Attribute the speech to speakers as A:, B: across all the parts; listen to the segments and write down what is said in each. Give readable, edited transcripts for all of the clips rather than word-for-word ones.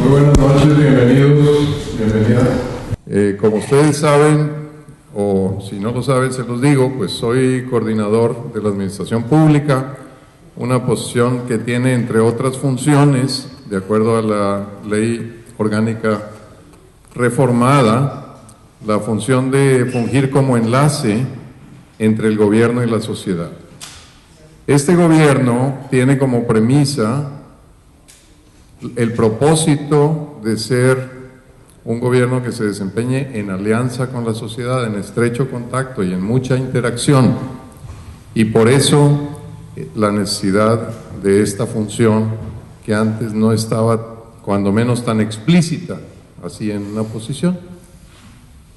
A: Muy buenas noches, bienvenidos, bienvenidas. Como ustedes saben, o si no lo saben se los digo, pues soy coordinador de la Administración Pública, una posición que tiene entre otras funciones, de acuerdo a la Ley Orgánica reformada, la función de fungir como enlace entre el gobierno y la sociedad. Este gobierno tiene como premisa el propósito de ser un gobierno que se desempeñe en alianza con la sociedad, en estrecho contacto y en mucha interacción, y por eso la necesidad de esta función que antes no estaba, cuando menos, tan explícita así en una posición.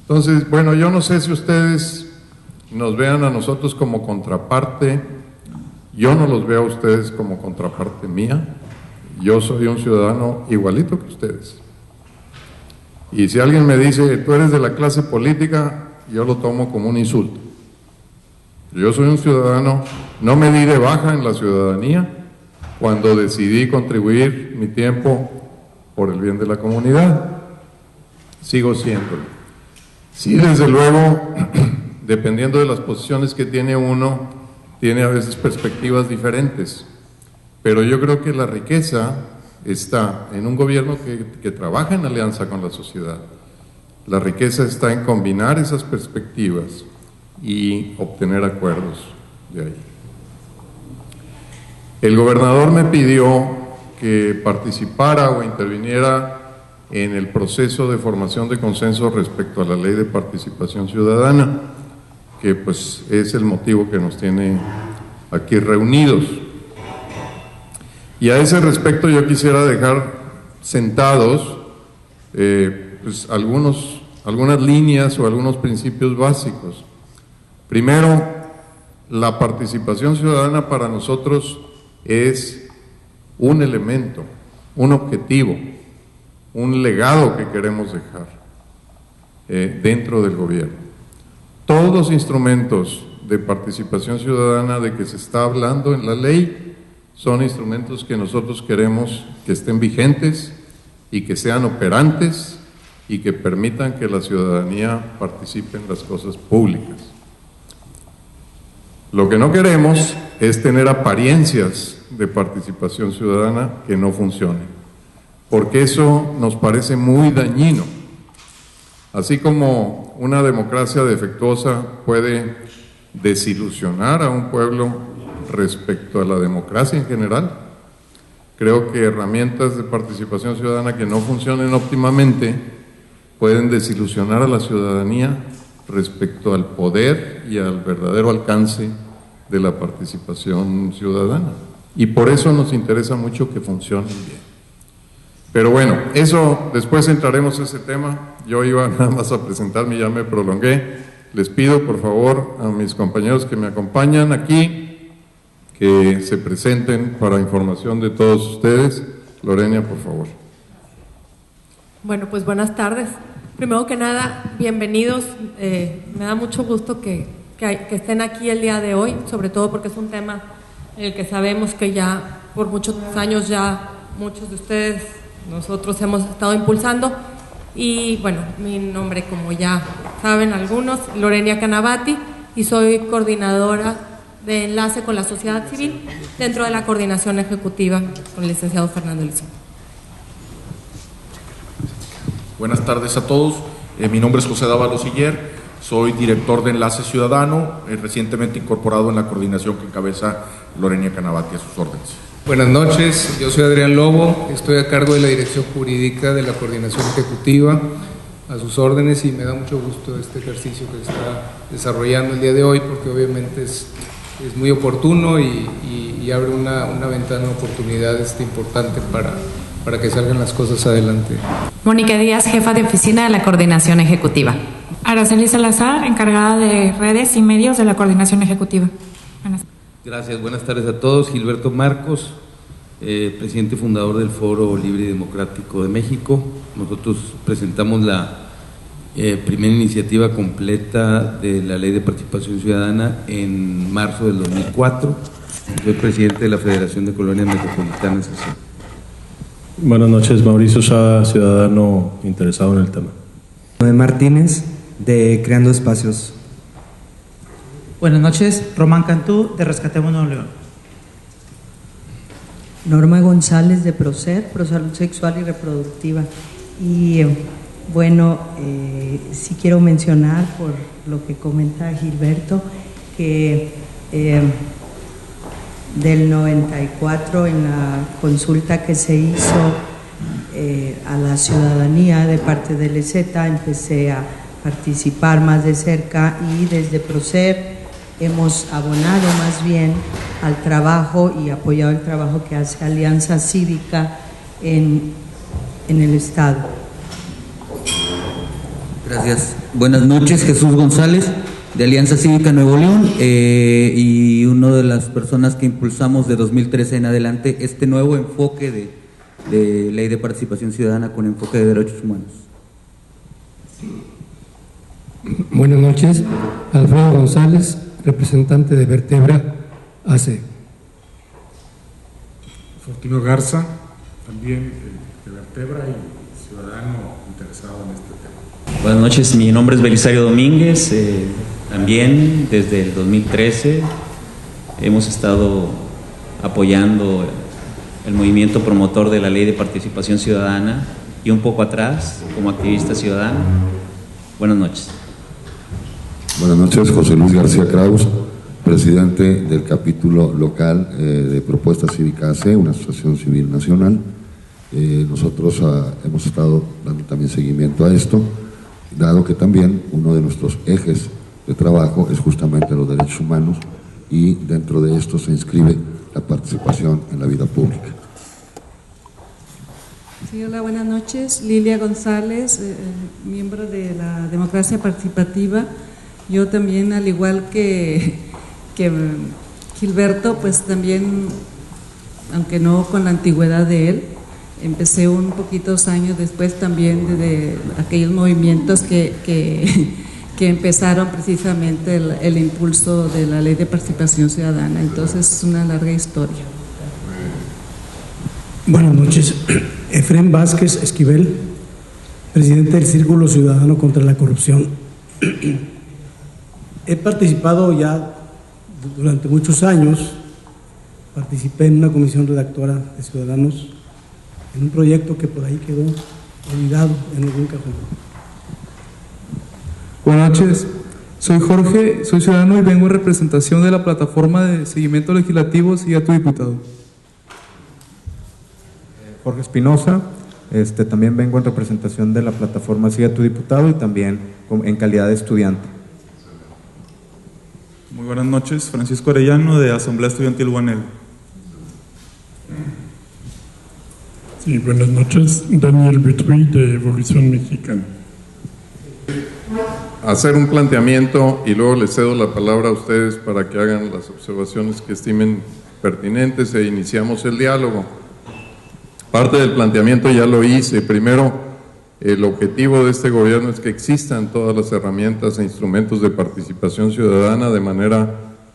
A: Entonces, bueno, yo no sé si ustedes nos vean a nosotros como contraparte, yo no los veo a ustedes como contraparte mía. Yo soy un ciudadano igualito que ustedes. Y si alguien me dice, tú eres de la clase política, yo lo tomo como un insulto. Yo soy un ciudadano, no me di de baja en la ciudadanía cuando decidí contribuir mi tiempo por el bien de la comunidad. Sigo siéndolo. Sí, desde luego, dependiendo de las posiciones que tiene uno, tiene a veces perspectivas diferentes. Pero yo creo que la riqueza está en un gobierno que trabaja en alianza con la sociedad. La riqueza está en combinar esas perspectivas y obtener acuerdos de ahí. El gobernador me pidió que participara o interviniera en el proceso de formación de consenso respecto a la Ley de Participación Ciudadana, que pues es el motivo que nos tiene aquí reunidos. Y a ese respecto yo quisiera dejar sentados pues algunas líneas o algunos principios básicos. Primero, la participación ciudadana para nosotros es un elemento, un objetivo, un legado que queremos dejar dentro del gobierno. Todos los instrumentos de participación ciudadana de que se está hablando en la ley son instrumentos que nosotros queremos que estén vigentes y que sean operantes y que permitan que la ciudadanía participe en las cosas públicas. Lo que no queremos es tener apariencias de participación ciudadana que no funcionen, porque eso nos parece muy dañino. Así como una democracia defectuosa puede desilusionar a un pueblo respecto a la democracia en general, creo que herramientas de participación ciudadana que no funcionen óptimamente pueden desilusionar a la ciudadanía respecto al poder y al verdadero alcance de la participación ciudadana. Y por eso nos interesa mucho que funcionen bien. Pero bueno, eso después entraremos en ese tema. Yo iba nada más a presentarme y ya me prolongué. Les pido por favor a mis compañeros que me acompañan aquí que se presenten para información de todos ustedes. Lorena, por favor.
B: Bueno, pues buenas tardes. Primero que nada, bienvenidos. Me da mucho gusto que estén aquí el día de hoy, sobre todo porque es un tema en el que sabemos que ya por muchos años ya muchos de ustedes, nosotros hemos estado impulsando. Y bueno, mi nombre, como ya saben algunos, Lorena Canavati, y soy coordinadora de enlace con la sociedad civil dentro de la coordinación ejecutiva con el licenciado Fernando Elizondo.
C: Buenas tardes a todos. Mi nombre es José Dávalos Siller, soy director de Enlace Ciudadano, recientemente incorporado en la coordinación que encabeza Lorena Canavati, a sus órdenes.
D: Buenas noches, yo soy Adrián Lobo, estoy a cargo de la dirección jurídica de la coordinación ejecutiva, a sus órdenes, y me da mucho gusto este ejercicio que se está desarrollando el día de hoy, porque obviamente es muy oportuno y abre una ventana de oportunidad importante para que salgan las cosas adelante.
E: Mónica Díaz, jefa de oficina de la coordinación ejecutiva.
F: Araceli Salazar, encargada de redes y medios de la coordinación ejecutiva.
G: Gracias, buenas tardes a todos. Gilberto Marcos, presidente y fundador del Foro Libre y Democrático de México. Nosotros presentamos la primera iniciativa completa de la Ley de Participación Ciudadana en marzo del 2004. Soy presidente de la Federación de Colonias Metropolitanas.
H: Buenas noches, Mauricio Sada, ciudadano interesado en el tema.
I: Noé Martínez, de Creando Espacios.
J: Buenas noches, Román Cantú, de Rescatemos Nuevo León.
K: Norma González, de ProSer, ProSalud Sexual y Reproductiva. Y bueno, sí quiero mencionar, por lo que comenta Gilberto, que del 94, en la consulta que se hizo a la ciudadanía de parte del EZ, empecé a participar más de cerca y desde ProSer hemos abonado más bien al trabajo y apoyado el trabajo que hace Alianza Cívica en el Estado.
L: Gracias. Buenas noches, Jesús González, de Alianza Cívica Nuevo León, y una de las personas que impulsamos de 2013 en adelante este nuevo enfoque de Ley de Participación Ciudadana con enfoque de derechos humanos.
M: Buenas noches, Alfredo González, representante de Vertebra AC.
N: Fortunio Garza, también de Vertebra y ciudadano interesado en este tema.
O: Buenas noches, mi nombre es Belisario Domínguez, también desde el 2013 hemos estado apoyando el movimiento promotor de la Ley de Participación Ciudadana y un poco atrás como activista ciudadano. Buenas noches.
P: Buenas noches, José Luis García Kraus, presidente del capítulo local de Propuesta Cívica AC, una asociación civil nacional. Nosotros hemos estado dando también seguimiento a esto, dado que también uno de nuestros ejes de trabajo es justamente los derechos humanos y dentro de esto se inscribe la participación en la vida pública.
Q: Sí, hola, buenas noches. Lilia González, miembro de la Democracia Participativa. Yo también, al igual que Gilberto, pues también, aunque no con la antigüedad de él, empecé un poquitos años después también de aquellos movimientos que empezaron precisamente el impulso de la Ley de Participación Ciudadana. Entonces es una larga historia.
R: Buenas noches, Efrén Vázquez Esquivel, presidente del Círculo Ciudadano contra la Corrupción. He participado ya durante muchos años, participé en una comisión redactora de Ciudadanos en un proyecto que por ahí quedó olvidado en algún cajón.
S: Buenas noches, soy Jorge, soy ciudadano y vengo en representación de la plataforma de seguimiento legislativo Sigue a tu Diputado.
T: Jorge Espinosa, también vengo en representación de la plataforma Sigue a tu Diputado y también en calidad de estudiante.
U: Muy buenas noches, Francisco Arellano, de Asamblea Estudiantil UANL.
V: Sí, buenas noches, Daniel Betruy, de Evolución Mexicana.
A: Hacer un planteamiento y luego les cedo la palabra a ustedes para que hagan las observaciones que estimen pertinentes e iniciamos el diálogo. Parte del planteamiento ya lo hice. Primero, el objetivo de este gobierno es que existan todas las herramientas e instrumentos de participación ciudadana de manera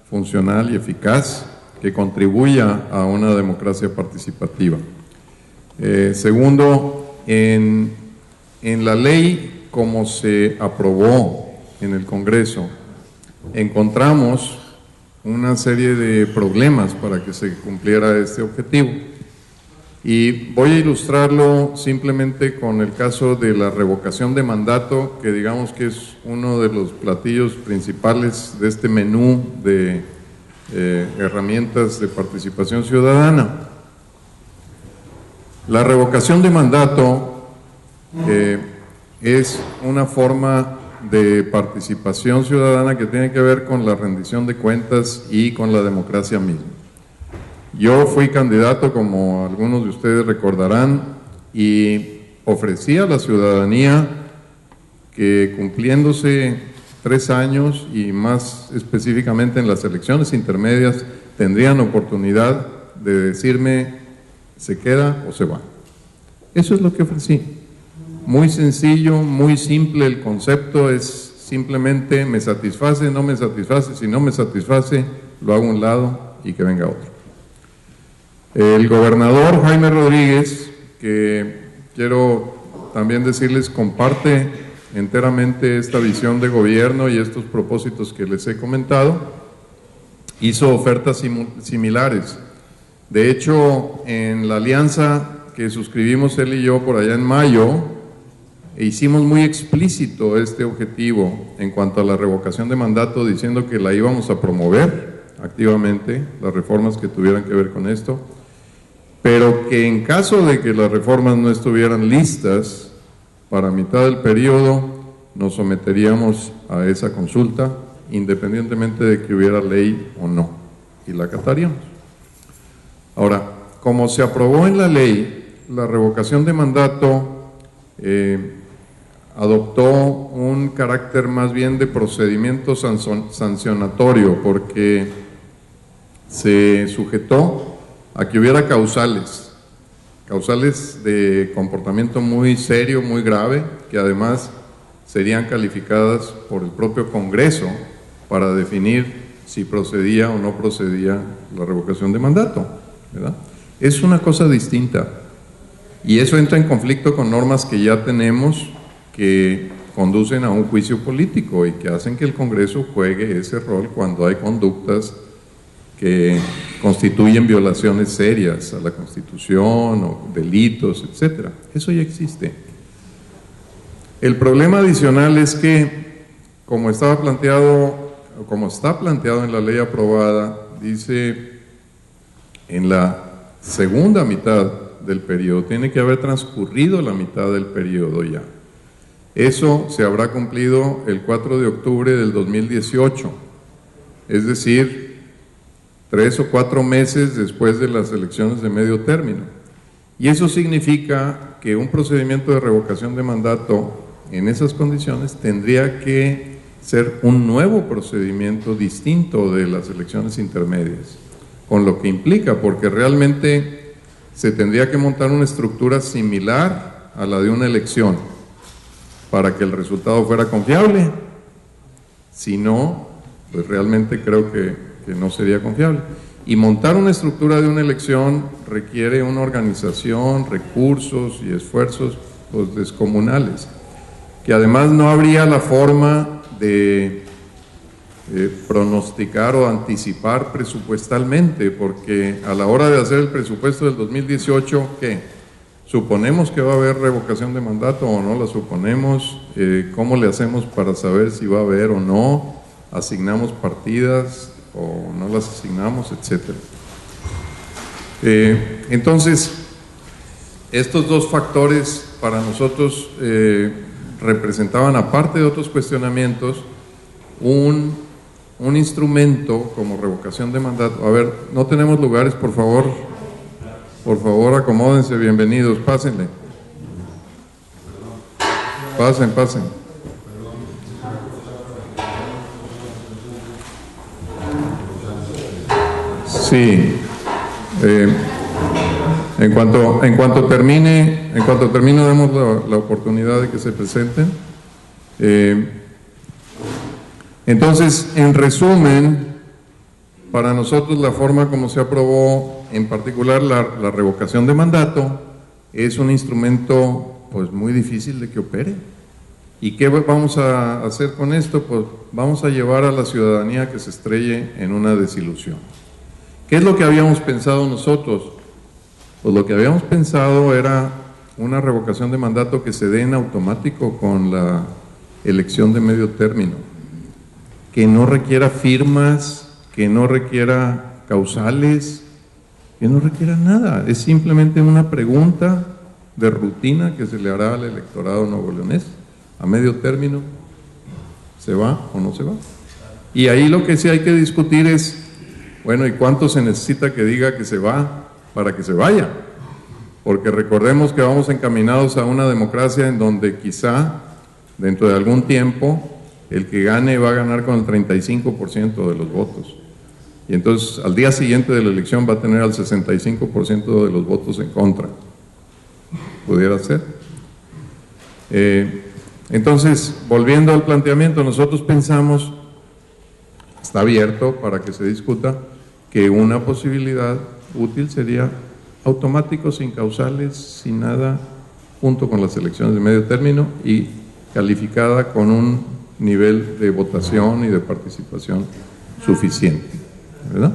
A: funcional y eficaz que contribuya a una democracia participativa. Segundo, en la ley como se aprobó en el Congreso, encontramos una serie de problemas para que se cumpliera este objetivo. Y voy a ilustrarlo simplemente con el caso de la revocación de mandato, que digamos que es uno de los platillos principales de este menú de herramientas de participación ciudadana. La revocación de mandato es una forma de participación ciudadana que tiene que ver con la rendición de cuentas y con la democracia misma. Yo fui candidato, como algunos de ustedes recordarán, y ofrecí a la ciudadanía que cumpliéndose 3 años y más específicamente en las elecciones intermedias tendrían oportunidad de decirme se queda o se va. Eso es lo que ofrecí. Muy sencillo, muy simple el concepto, es simplemente me satisface, no me satisface, si no me satisface lo hago a un lado y que venga otro. El gobernador Jaime Rodríguez, que quiero también decirles, comparte enteramente esta visión de gobierno y estos propósitos que les he comentado. Hizo ofertas similares. De hecho, en la alianza que suscribimos él y yo por allá en mayo, hicimos muy explícito este objetivo en cuanto a la revocación de mandato, diciendo que la íbamos a promover activamente, las reformas que tuvieran que ver con esto, pero que en caso de que las reformas no estuvieran listas para mitad del periodo, nos someteríamos a esa consulta, independientemente de que hubiera ley o no, y la acataríamos. Ahora, como se aprobó en la ley, la revocación de mandato adoptó un carácter más bien de procedimiento sancionatorio, porque se sujetó a que hubiera causales de comportamiento muy serio, muy grave, que además serían calificadas por el propio Congreso para definir si procedía o no procedía la revocación de mandato, ¿verdad? Es una cosa distinta, y eso entra en conflicto con normas que ya tenemos que conducen a un juicio político y que hacen que el Congreso juegue ese rol cuando hay conductas que constituyen violaciones serias a la Constitución o delitos, etcétera. Eso ya existe. El problema adicional es que, como está planteado en la ley aprobada, dice en la segunda mitad del periodo, tiene que haber transcurrido la mitad del periodo ya. Eso se habrá cumplido el 4 de octubre del 2018, es decir, 3 o 4 meses después de las elecciones de medio término. Y eso significa que un procedimiento de revocación de mandato en esas condiciones tendría que ser un nuevo procedimiento distinto de las elecciones intermedias, con lo que implica, porque realmente se tendría que montar una estructura similar a la de una elección para que el resultado fuera confiable. Si no, pues realmente creo que no sería confiable. Y montar una estructura de una elección requiere una organización, recursos y esfuerzos pues descomunales, que además no habría la forma de pronosticar o anticipar presupuestalmente, porque a la hora de hacer el presupuesto del 2018, ¿qué? ¿Suponemos que va a haber revocación de mandato o no la suponemos? ¿Cómo le hacemos para saber si va a haber o no? ¿Asignamos partidas o no las asignamos, etcétera? Entonces, estos dos factores para nosotros representaban, aparte de otros cuestionamientos, un instrumento como revocación de mandato. A ver, no tenemos lugares, por favor. Por favor, acomódense, bienvenidos, pásenle. Pasen. Sí. En cuanto termine, demos la oportunidad de que se presenten. Entonces, en resumen, para nosotros la forma como se aprobó, en particular la revocación de mandato, es un instrumento pues muy difícil de que opere. ¿Y qué vamos a hacer con esto? Pues vamos a llevar a la ciudadanía que se estrelle en una desilusión. ¿Qué es lo que habíamos pensado nosotros? Pues lo que habíamos pensado era una revocación de mandato que se dé en automático con la elección de medio término, que no requiera firmas, que no requiera causales, que no requiera nada. Es simplemente una pregunta de rutina que se le hará al electorado nuevoleonés a medio término. ¿Se va o no se va? Y ahí lo que sí hay que discutir es, bueno, ¿y cuánto se necesita que diga que se va para que se vaya? Porque recordemos que vamos encaminados a una democracia en donde quizá dentro de algún tiempo el que gane va a ganar con el 35% de los votos. Y entonces al día siguiente de la elección va a tener al 65% de los votos en contra. Pudiera ser. Entonces, volviendo al planteamiento, nosotros pensamos, está abierto para que se discuta, que una posibilidad útil sería automáticos, sin causales, sin nada, junto con las elecciones de medio término y calificada con un nivel de votación y de participación suficiente, ¿verdad?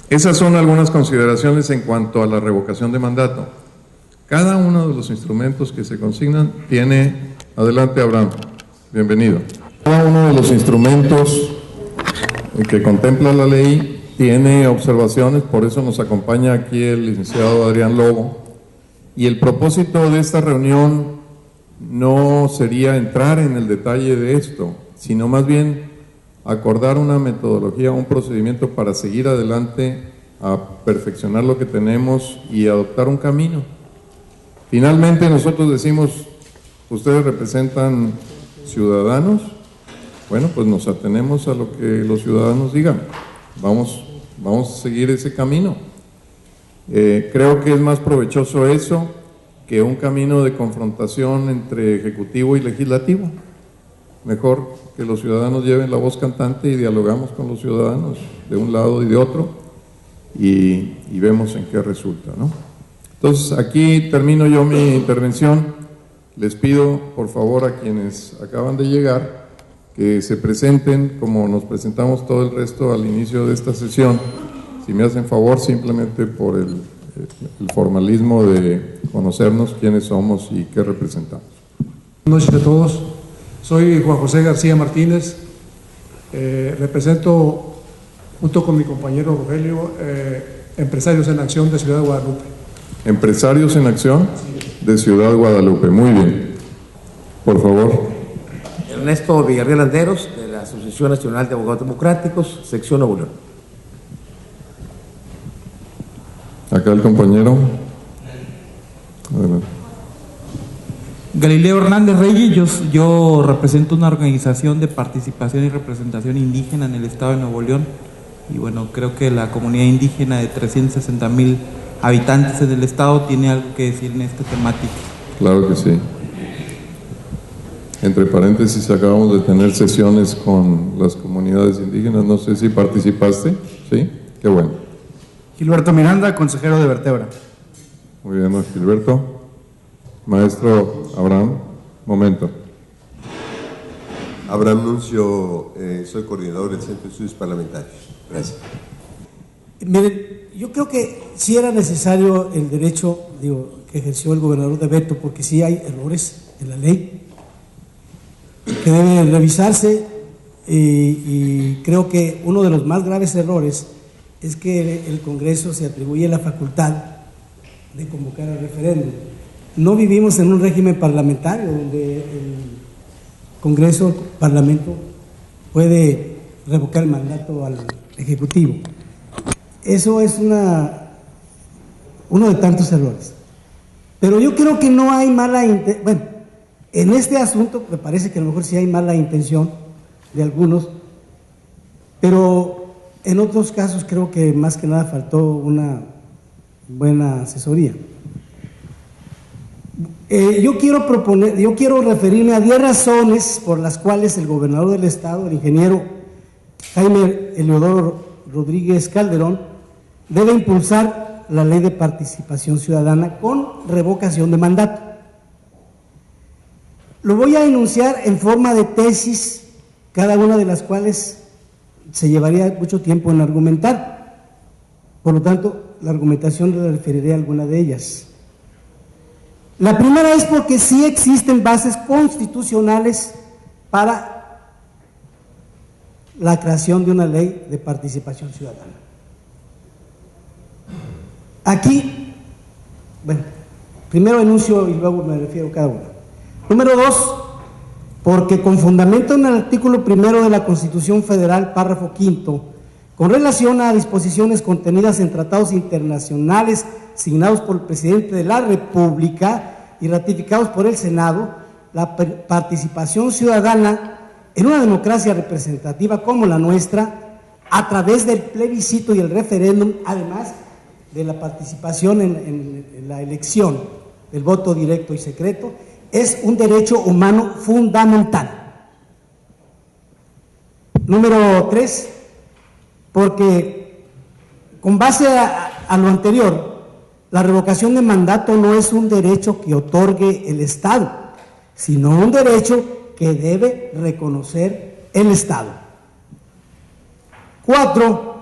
A: Esas son algunas consideraciones en cuanto a la revocación de mandato. Cada uno de los instrumentos que se consignan tiene... Adelante, Abraham. Bienvenido. Cada uno de los instrumentos que contempla la ley tiene observaciones, por eso nos acompaña aquí el licenciado Adrián Lobo. Y el propósito de esta reunión no sería entrar en el detalle de esto, sino más bien acordar una metodología, un procedimiento para seguir adelante, a perfeccionar lo que tenemos y adoptar un camino. Finalmente nosotros decimos, ustedes representan ciudadanos, bueno, pues nos atenemos a lo que los ciudadanos digan, vamos a seguir ese camino. Creo que es más provechoso eso que un camino de confrontación entre ejecutivo y legislativo. Mejor que los ciudadanos lleven la voz cantante y dialogamos con los ciudadanos de un lado y de otro y vemos en qué resulta, ¿no? Entonces, aquí termino yo mi intervención. Les pido, por favor, a quienes acaban de llegar, que se presenten como nos presentamos todo el resto al inicio de esta sesión. Si me hacen favor, simplemente por el formalismo de conocernos quiénes somos y qué representamos.
B: Buenas noches a todos. Soy Juan José García Martínez. Represento, junto con mi compañero Rogelio, Empresarios en Acción de Ciudad de Guadalupe.
A: Empresarios en Acción de Ciudad Guadalupe. Muy bien. Por favor.
C: Ernesto Villarreal Landeros, de la Asociación Nacional de Abogados Democráticos, sección Nuevo León.
A: Acá el compañero. Adelante.
J: Galileo Hernández Reyes, yo represento una organización de participación y representación indígena en el estado de Nuevo León y bueno, creo que la comunidad indígena de 360,000 habitantes en el estado tiene algo que decir en esta temática.
A: Claro que sí. Entre paréntesis, acabamos de tener sesiones con las comunidades indígenas, no sé si participaste, ¿sí? Qué bueno.
W: Gilberto Miranda, consejero de Vertebra.
A: Muy bien, Gilberto. Maestro Abraham, momento.
X: Abraham Nuncio, soy coordinador del Centro de Estudios Parlamentarios. Gracias.
R: Miren, yo creo que sí era necesario el derecho, que ejerció el gobernador de veto, porque sí hay errores en la ley que deben revisarse y creo que uno de los más graves errores es que el Congreso se atribuye la facultad de convocar al referéndum. No vivimos en un régimen parlamentario donde el Congreso, el Parlamento, puede revocar el mandato al Ejecutivo. Eso es uno de tantos errores. Pero yo creo que no hay mala intención. Bueno, en este asunto me parece que a lo mejor sí hay mala intención de algunos, pero en otros casos creo que más que nada faltó una buena asesoría. Yo quiero referirme a 10 razones por las cuales el gobernador del estado, el ingeniero Jaime Eleodoro Rodríguez Calderón, debe impulsar la ley de participación ciudadana con revocación de mandato. Lo voy a enunciar en forma de tesis, cada una de las cuales se llevaría mucho tiempo en argumentar. Por lo tanto, la argumentación le referiré a alguna de ellas. La primera es porque sí existen bases constitucionales para la creación de una ley de participación ciudadana. Aquí, bueno, primero enuncio y luego me refiero a cada uno. Número 2, porque con fundamento en el artículo 1 de la Constitución Federal, párrafo 5, con relación a disposiciones contenidas en tratados internacionales signados por el Presidente de la República y ratificados por el Senado, la participación ciudadana en una democracia representativa como la nuestra, a través del plebiscito y el referéndum, además de la participación en la elección, el voto directo y secreto, es un derecho humano fundamental. Número 3, porque Con base a lo anterior, la revocación de mandato no es un derecho que otorgue el Estado, sino un derecho que debe reconocer el Estado. 4.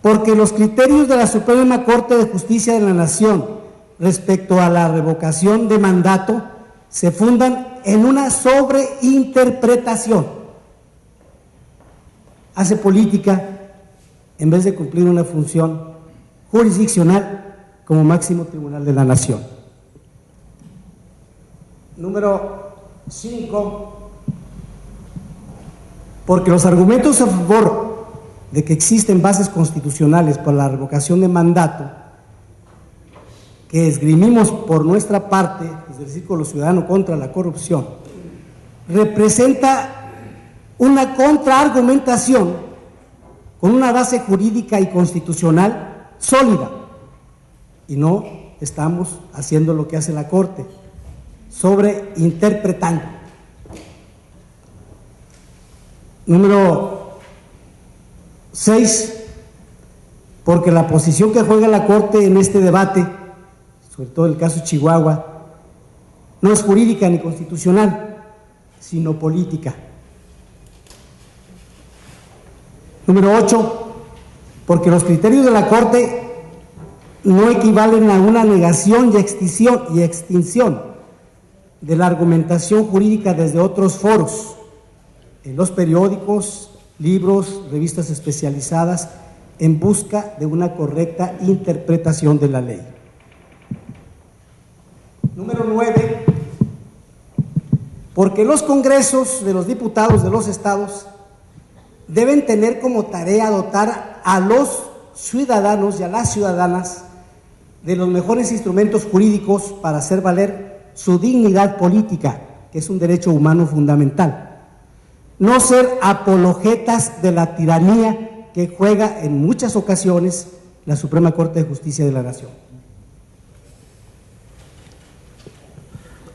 R: Porque los criterios de la Suprema Corte de Justicia de la Nación respecto a la revocación de mandato se fundan en una sobreinterpretación. Hace política en vez de cumplir una función jurisdiccional como máximo tribunal de la nación. Número 5. Porque los argumentos a favor de que existen bases constitucionales para la revocación de mandato que esgrimimos por nuestra parte desde el Círculo Ciudadano contra la Corrupción representa una contraargumentación con una base jurídica y constitucional sólida, y no estamos haciendo lo que hace la Corte, sobreinterpretando. Número 6, porque la posición que juega la Corte en este debate, sobre todo el caso Chihuahua, no es jurídica ni constitucional, sino política. Número 8, porque los criterios de la Corte no equivalen a una negación y extinción de la argumentación jurídica desde otros foros, en los periódicos, libros, revistas especializadas, en busca de una correcta interpretación de la ley. Número 9, porque los congresos de los diputados de los estados deben tener como tarea dotar a los ciudadanos y a las ciudadanas de los mejores instrumentos jurídicos para hacer valer su dignidad política, que es un derecho humano fundamental. No ser apologetas de la tiranía que juega en muchas ocasiones la Suprema Corte de Justicia de la Nación.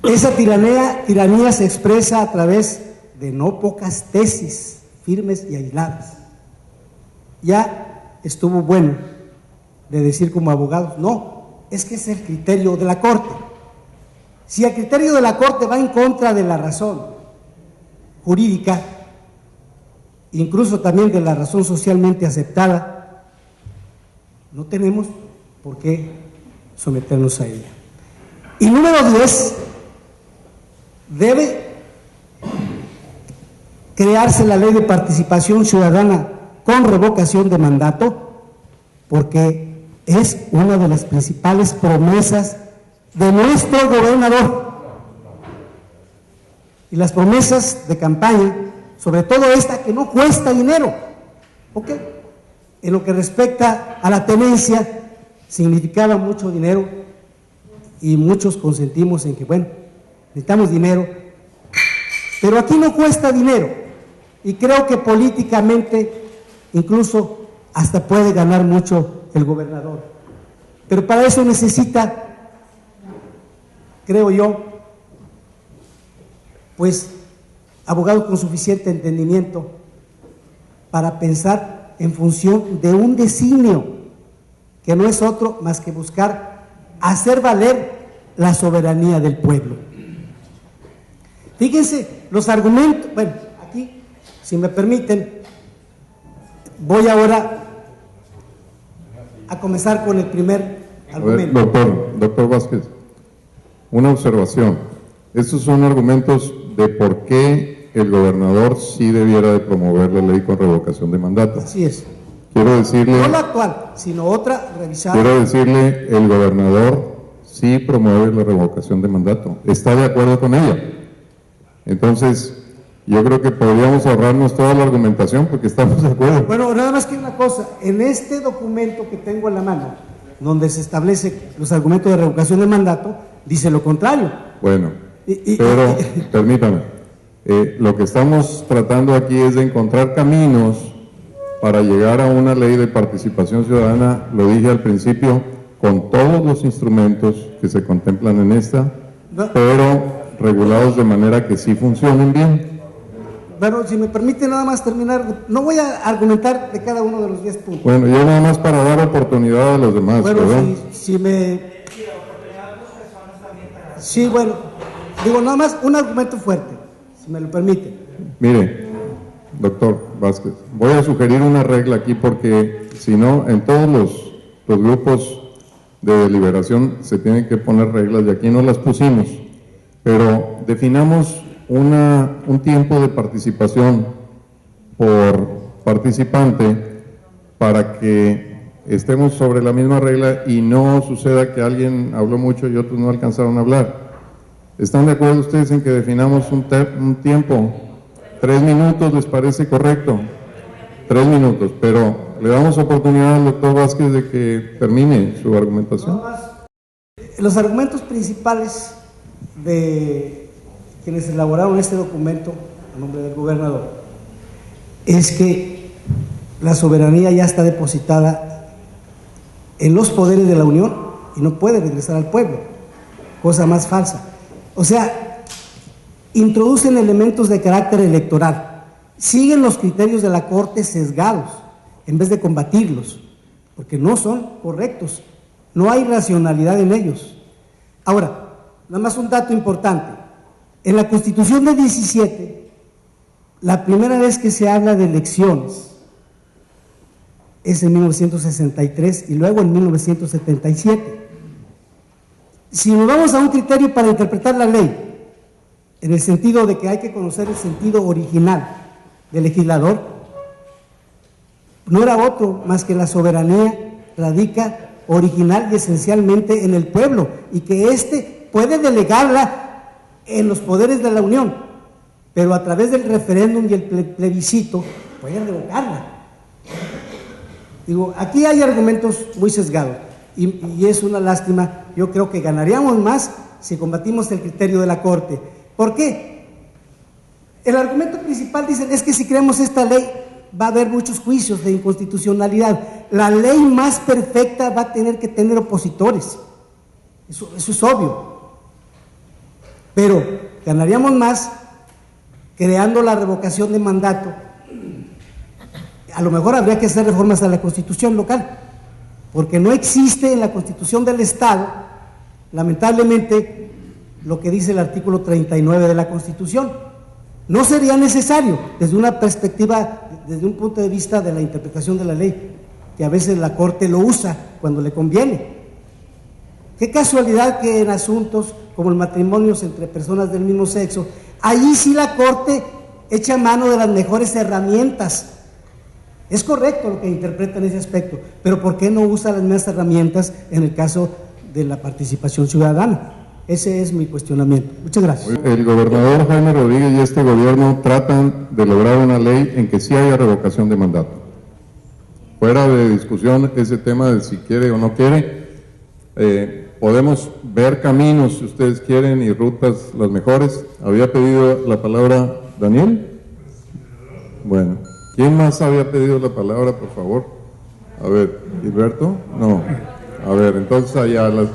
R: Esa tiranía se expresa a través de no pocas tesis firmes y aisladas. Ya estuvo bueno de decir como abogados, no, es que es el criterio de la Corte. Si el criterio de la Corte va en contra de la razón jurídica, incluso también de la razón socialmente aceptada, no tenemos por qué someternos a ella. Y número 10, debe crearse la ley de participación ciudadana con revocación de mandato, porque es una de las principales promesas de nuestro gobernador. Y las promesas de campaña, sobre todo esta que no cuesta dinero, ¿ok? En lo que respecta a la tenencia, significaba mucho dinero y muchos consentimos en que, bueno, necesitamos dinero, pero aquí no cuesta dinero. Y creo que políticamente incluso hasta puede ganar mucho el gobernador. Pero para eso necesita, creo yo, pues abogados con suficiente entendimiento para pensar en función de un designio que no es otro más que buscar hacer valer la soberanía del pueblo. Fíjense los argumentos, bueno, aquí, si me permiten, voy ahora a comenzar con el primer argumento.
A: Doctor Vázquez, una observación. Estos son argumentos de por qué el gobernador sí debiera de promover la ley con revocación de mandato.
R: Así es.
A: Quiero decirle...
R: No la actual, sino otra revisada.
A: Quiero decirle, el gobernador sí promueve la revocación de mandato. Está de acuerdo con ella. Entonces, yo creo que podríamos ahorrarnos toda la argumentación porque estamos de acuerdo.
R: Bueno, nada más que una cosa, en este documento que tengo en la mano, donde se establece los argumentos de revocación de mandato, dice lo contrario.
A: Bueno, pero permítame, lo que estamos tratando aquí es de encontrar caminos para llegar a una ley de participación ciudadana, lo dije al principio, con todos los instrumentos que se contemplan en esta, pero regulados de manera que sí funcionen bien.
R: Pero si me permite nada más terminar, no voy a argumentar de cada uno de los 10 puntos.
A: Bueno, yo nada más para dar oportunidad a los demás,
R: Bueno,
A: ¿verdad?
R: Sí, bueno, digo nada más un argumento fuerte, si me lo permite.
A: Mire, doctor Vázquez, voy a sugerir una regla aquí porque si no, en todos los grupos de deliberación se tienen que poner reglas y aquí no las pusimos, pero definamos un tiempo de participación por participante para que estemos sobre la misma regla y no suceda que alguien habló mucho y otros no alcanzaron a hablar. ¿Están de acuerdo ustedes en que definamos un tiempo? 3 minutos, ¿les parece correcto? 3 minutos, pero le damos oportunidad al doctor Vázquez de que termine su argumentación.
R: Los argumentos principales de quienes elaboraron este documento a nombre del gobernador es que la soberanía ya está depositada en los poderes de la Unión y no puede regresar al pueblo, cosa más falsa. O sea, introducen elementos de carácter electoral, siguen los criterios de la Corte sesgados en vez de combatirlos, porque no son correctos, no hay racionalidad en ellos. Ahora, nada más un dato importante, en la Constitución de 17, la primera vez que se habla de elecciones es en 1963 y luego en 1977. Si nos vamos a un criterio para interpretar la ley, en el sentido de que hay que conocer el sentido original del legislador, no era otro más que la soberanía radica original y esencialmente en el pueblo, y que éste puede delegarla en los poderes de la Unión, pero a través del referéndum y el plebiscito puede revocarla. Digo, aquí hay argumentos muy sesgados y es una lástima. Yo creo que ganaríamos más si combatimos el criterio de la Corte. ¿Por qué? El argumento principal dice es que si creamos esta ley va a haber muchos juicios de inconstitucionalidad. La ley más perfecta va a tener que tener opositores. Eso es obvio. Pero ganaríamos más creando la revocación de mandato. A lo mejor habría que hacer reformas a la Constitución local, porque no existe en la Constitución del Estado, lamentablemente, lo que dice el artículo 39 de la Constitución. No sería necesario desde una perspectiva, desde un punto de vista de la interpretación de la ley, que a veces la Corte lo usa cuando le conviene. Qué casualidad que en asuntos como el matrimonio entre personas del mismo sexo, allí sí la Corte echa mano de las mejores herramientas. Es correcto lo que interpreta en ese aspecto, pero ¿por qué no usa las mismas herramientas en el caso de la participación ciudadana? Ese es mi cuestionamiento. Muchas gracias.
A: El gobernador Jaime Rodríguez y este gobierno tratan de lograr una ley en que sí haya revocación de mandato. Fuera de discusión ese tema de si quiere o no quiere, podemos ver caminos si ustedes quieren y rutas las mejores. Había pedido la palabra Daniel. Bueno, ¿quién más había pedido la palabra, por favor? A ver, ¿Gilberto? No. A ver, entonces allá las...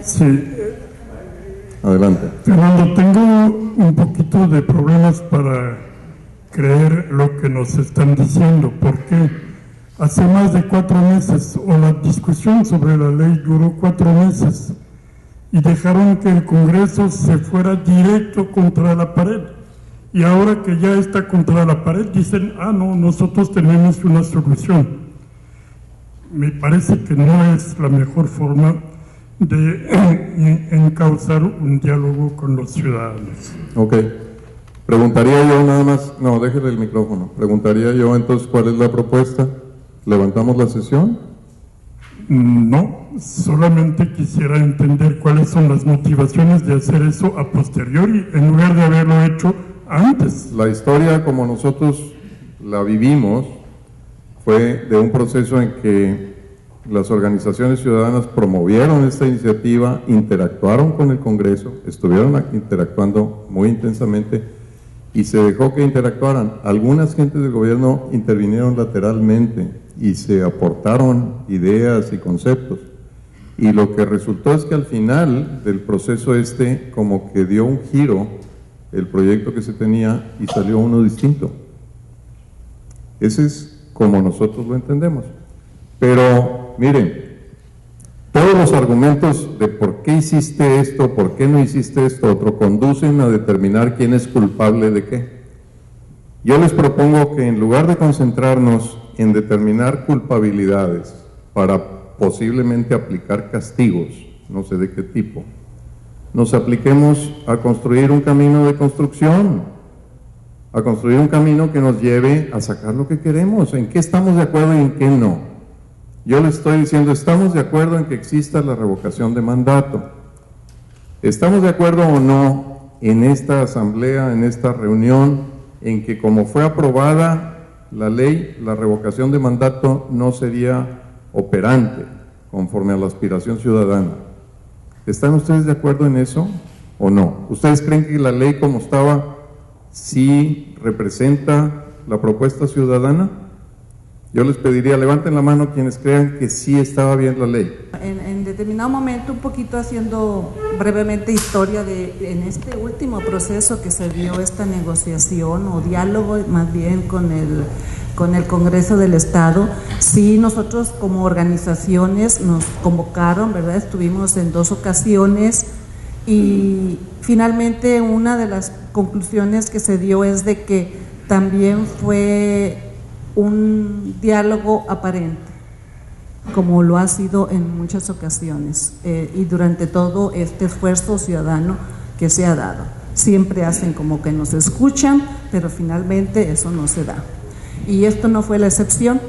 V: Sí.
A: Adelante.
V: Fernando, tengo un poquito de problemas para creer lo que nos están diciendo, porque hace más de 4 meses, o la discusión sobre la ley duró 4 meses, y dejaron que el Congreso se fuera directo contra la pared. Y ahora que ya está contra la pared, dicen, no, nosotros tenemos una solución. Me parece que no es la mejor forma de encauzar un diálogo con los ciudadanos.
A: Ok. Preguntaría yo nada más, no, déjele el micrófono. Preguntaría yo entonces, ¿cuál es la propuesta? ¿Levantamos la sesión?
V: No, solamente quisiera entender cuáles son las motivaciones de hacer eso a posteriori, en lugar de haberlo hecho antes.
A: La historia como nosotros la vivimos fue de un proceso en que las organizaciones ciudadanas promovieron esta iniciativa, interactuaron con el Congreso, estuvieron interactuando muy intensamente y se dejó que interactuaran. Algunas gentes del gobierno intervinieron lateralmente y se aportaron ideas y conceptos. Y lo que resultó es que al final del proceso como que dio un giro el proyecto que se tenía y salió uno distinto. Ese es como nosotros lo entendemos. Pero, miren, todos los argumentos de por qué hiciste esto, por qué no hiciste esto otro, conducen a determinar quién es culpable de qué. Yo les propongo que en lugar de concentrarnos en determinar culpabilidades para posiblemente aplicar castigos, no sé de qué tipo, nos apliquemos a construir un camino de construcción, a construir un camino que nos lleve a sacar lo que queremos, en qué estamos de acuerdo y en qué no. Yo le estoy diciendo, estamos de acuerdo en que exista la revocación de mandato. ¿Estamos de acuerdo o no en esta asamblea, en esta reunión, en que como fue aprobada la ley, la revocación de mandato no sería operante conforme a la aspiración ciudadana? ¿Están ustedes de acuerdo en eso o no? ¿Ustedes creen que la ley como estaba sí representa la propuesta ciudadana? Yo les pediría, levanten la mano quienes crean que sí estaba bien la ley.
Q: En determinado momento, un poquito haciendo brevemente historia en este último proceso que se dio esta negociación o diálogo más bien con el Congreso del Estado, sí nosotros como organizaciones nos convocaron, ¿verdad? Estuvimos en 2 ocasiones y finalmente una de las conclusiones que se dio es de que también fue un diálogo aparente, como lo ha sido en muchas ocasiones y durante todo este esfuerzo ciudadano que se ha dado. Siempre hacen como que nos escuchan, pero finalmente eso no se da. Y esto no fue la excepción.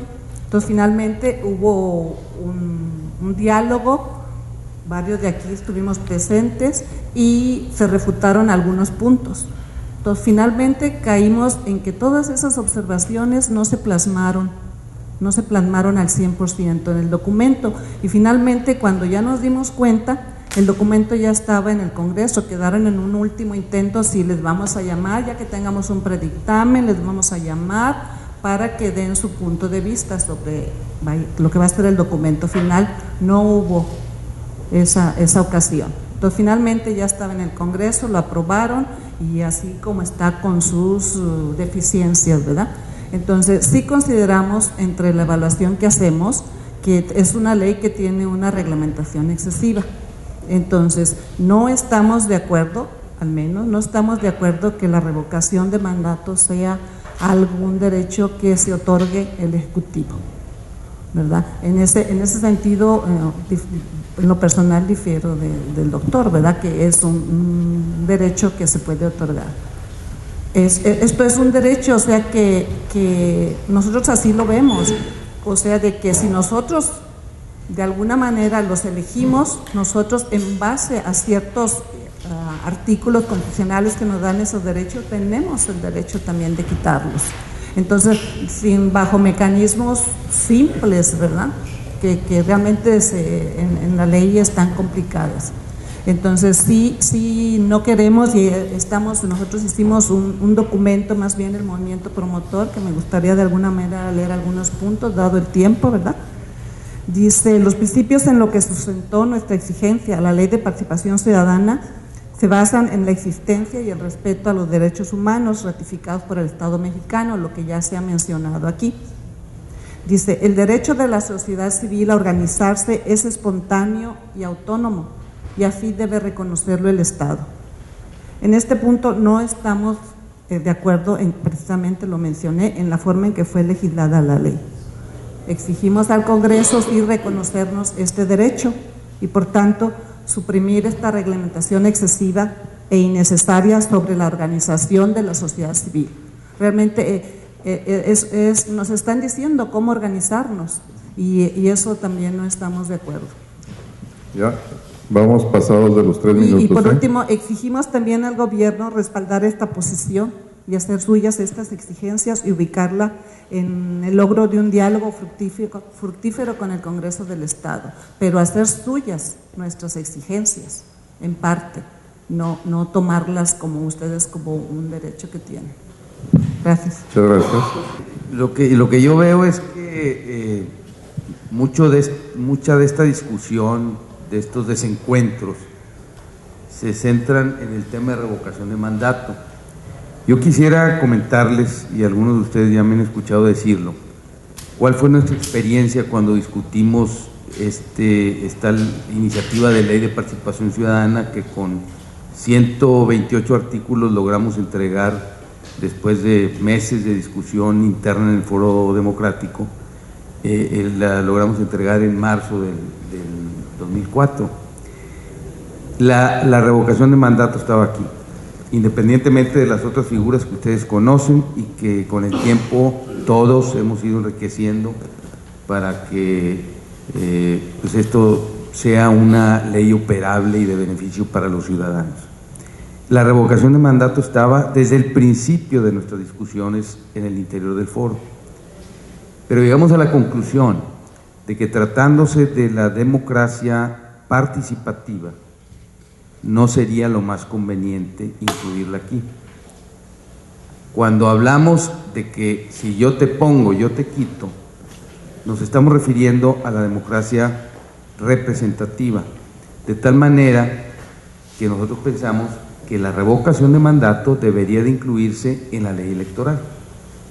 Q: Entonces finalmente hubo un diálogo, varios de aquí estuvimos presentes y se refutaron algunos puntos. Entonces finalmente caímos en que todas esas observaciones no se plasmaron al 100% en el documento y finalmente cuando ya nos dimos cuenta el documento ya estaba en el Congreso, quedaron en un último intento, si les vamos a llamar, ya que tengamos un predictamen, les vamos a llamar para que den su punto de vista sobre lo que va a ser el documento final. No hubo esa ocasión. Entonces finalmente ya estaba en el Congreso, lo aprobaron y así como está con sus deficiencias, ¿verdad? Entonces sí consideramos entre la evaluación que hacemos que es una ley que tiene una reglamentación excesiva. Entonces no estamos de acuerdo, al menos no estamos de acuerdo que la revocación de mandato sea algún derecho que se otorgue el Ejecutivo, ¿verdad? En ese sentido, en lo personal difiero del doctor, ¿verdad? Que es un derecho que se puede otorgar. Esto es un derecho, o sea que nosotros así lo vemos, o sea de que si nosotros de alguna manera los elegimos, nosotros en base a ciertos artículos constitucionales que nos dan esos derechos, tenemos el derecho también de quitarlos. Entonces, bajo mecanismos simples, ¿verdad? Que realmente en la ley están complicadas. Entonces, sí no queremos y nosotros hicimos un documento, más bien el movimiento promotor, que me gustaría de alguna manera leer algunos puntos, dado el tiempo, ¿verdad? Dice, los principios en lo que sustentó nuestra exigencia a la Ley de Participación Ciudadana se basan en la existencia y el respeto a los derechos humanos ratificados por el Estado mexicano, lo que ya se ha mencionado aquí. Dice, el derecho de la sociedad civil a organizarse es espontáneo y autónomo, y así debe reconocerlo el Estado. En este punto no estamos de acuerdo, precisamente lo mencioné, en la forma en que fue legislada la ley. Exigimos al Congreso sí reconocernos este derecho y por tanto suprimir esta reglamentación excesiva e innecesaria sobre la organización de la sociedad civil. Realmente nos están diciendo cómo organizarnos y eso también no estamos de acuerdo.
A: Ya, vamos pasados de los 3 minutos.
Q: Y por último, exigimos también al gobierno respaldar esta posición y hacer suyas estas exigencias y ubicarla en el logro de un diálogo fructífero con el Congreso del Estado, pero hacer suyas nuestras exigencias, en parte, no tomarlas como ustedes como un derecho que tienen. Gracias.
A: Muchas gracias.
D: Lo que yo veo es que mucha de esta discusión, de estos desencuentros, se centran en el tema de revocación de mandato. Yo quisiera comentarles, y algunos de ustedes ya me han escuchado decirlo, cuál fue nuestra experiencia cuando discutimos esta iniciativa de ley de participación ciudadana que con 128 artículos logramos entregar después de meses de discusión interna en el Foro Democrático. La logramos entregar en marzo del 2004. La revocación de mandato estaba aquí, independientemente de las otras figuras que ustedes conocen y que con el tiempo todos hemos ido enriqueciendo para que pues esto sea una ley operable y de beneficio para los ciudadanos. La revocación de mandato estaba desde el principio de nuestras discusiones en el interior del foro, pero llegamos a la conclusión de que tratándose de la democracia participativa no sería lo más conveniente incluirla aquí. Cuando hablamos de que si yo te pongo, yo te quito, nos estamos refiriendo a la democracia representativa, de tal manera que nosotros pensamos que la revocación de mandato debería de incluirse en la ley electoral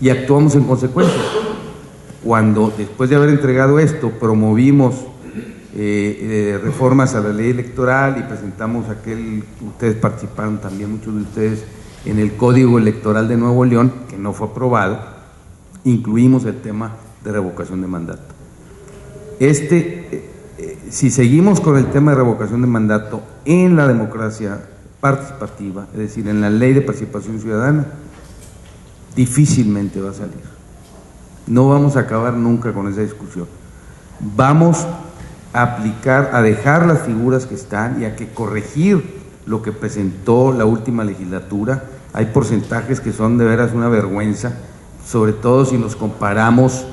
D: y actuamos en consecuencia. Cuando después de haber entregado esto promovimos reformas a la ley electoral y presentamos ustedes participaron también, muchos de ustedes, en el Código Electoral de Nuevo León, que no fue aprobado, incluimos el tema de revocación de mandato. Si seguimos con el tema de revocación de mandato en la democracia participativa, es decir, en la ley de participación ciudadana, difícilmente va a salir. No vamos a acabar nunca con esa discusión. Vamos a dejar las figuras que están y a que corregir lo que presentó la última legislatura. Hay porcentajes que son de veras una vergüenza, sobre todo si nos comparamos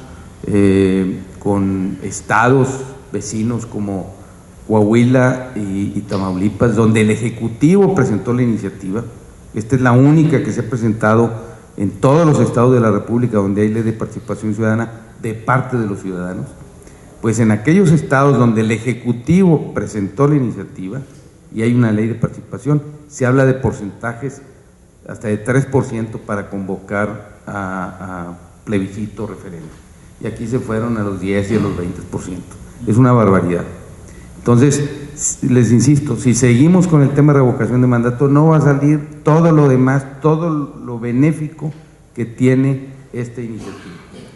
D: con estados vecinos como Coahuila y Tamaulipas, donde el Ejecutivo presentó la iniciativa. Esta es la única que se ha presentado en todos los estados de la República donde hay ley de participación ciudadana de parte de los ciudadanos. Pues en aquellos estados donde el Ejecutivo presentó la iniciativa y hay una ley de participación, se habla de porcentajes hasta de 3% para convocar a plebiscito, referéndum. Y aquí se fueron a los 10 y a los 20%. Es una barbaridad. Entonces, les insisto, si seguimos con el tema de revocación de mandato, no va a salir todo lo demás, todo lo benéfico que tiene esta iniciativa.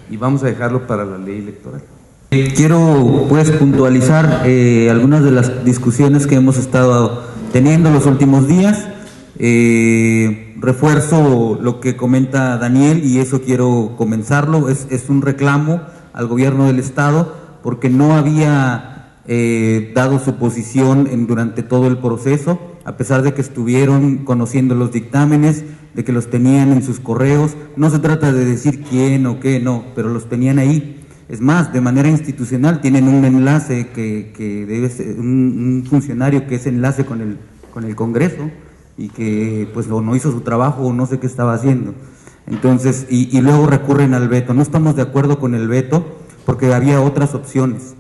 D: Y vamos a dejarlo para la ley electoral.
L: Quiero pues puntualizar algunas de las discusiones que hemos estado teniendo los últimos días. Refuerzo lo que comenta Daniel y eso quiero comenzarlo. Es un reclamo al gobierno del estado porque no había dado su posición durante todo el proceso, a pesar de que estuvieron conociendo los dictámenes, de que los tenían en sus correos. No se trata de decir quién o qué, no, pero los tenían ahí. Es más, de manera institucional tienen un enlace que debe ser un funcionario que es enlace con el Congreso y que pues no hizo su trabajo o no sé qué estaba haciendo. Entonces, y luego recurren al veto. No estamos de acuerdo con el veto porque había otras opciones.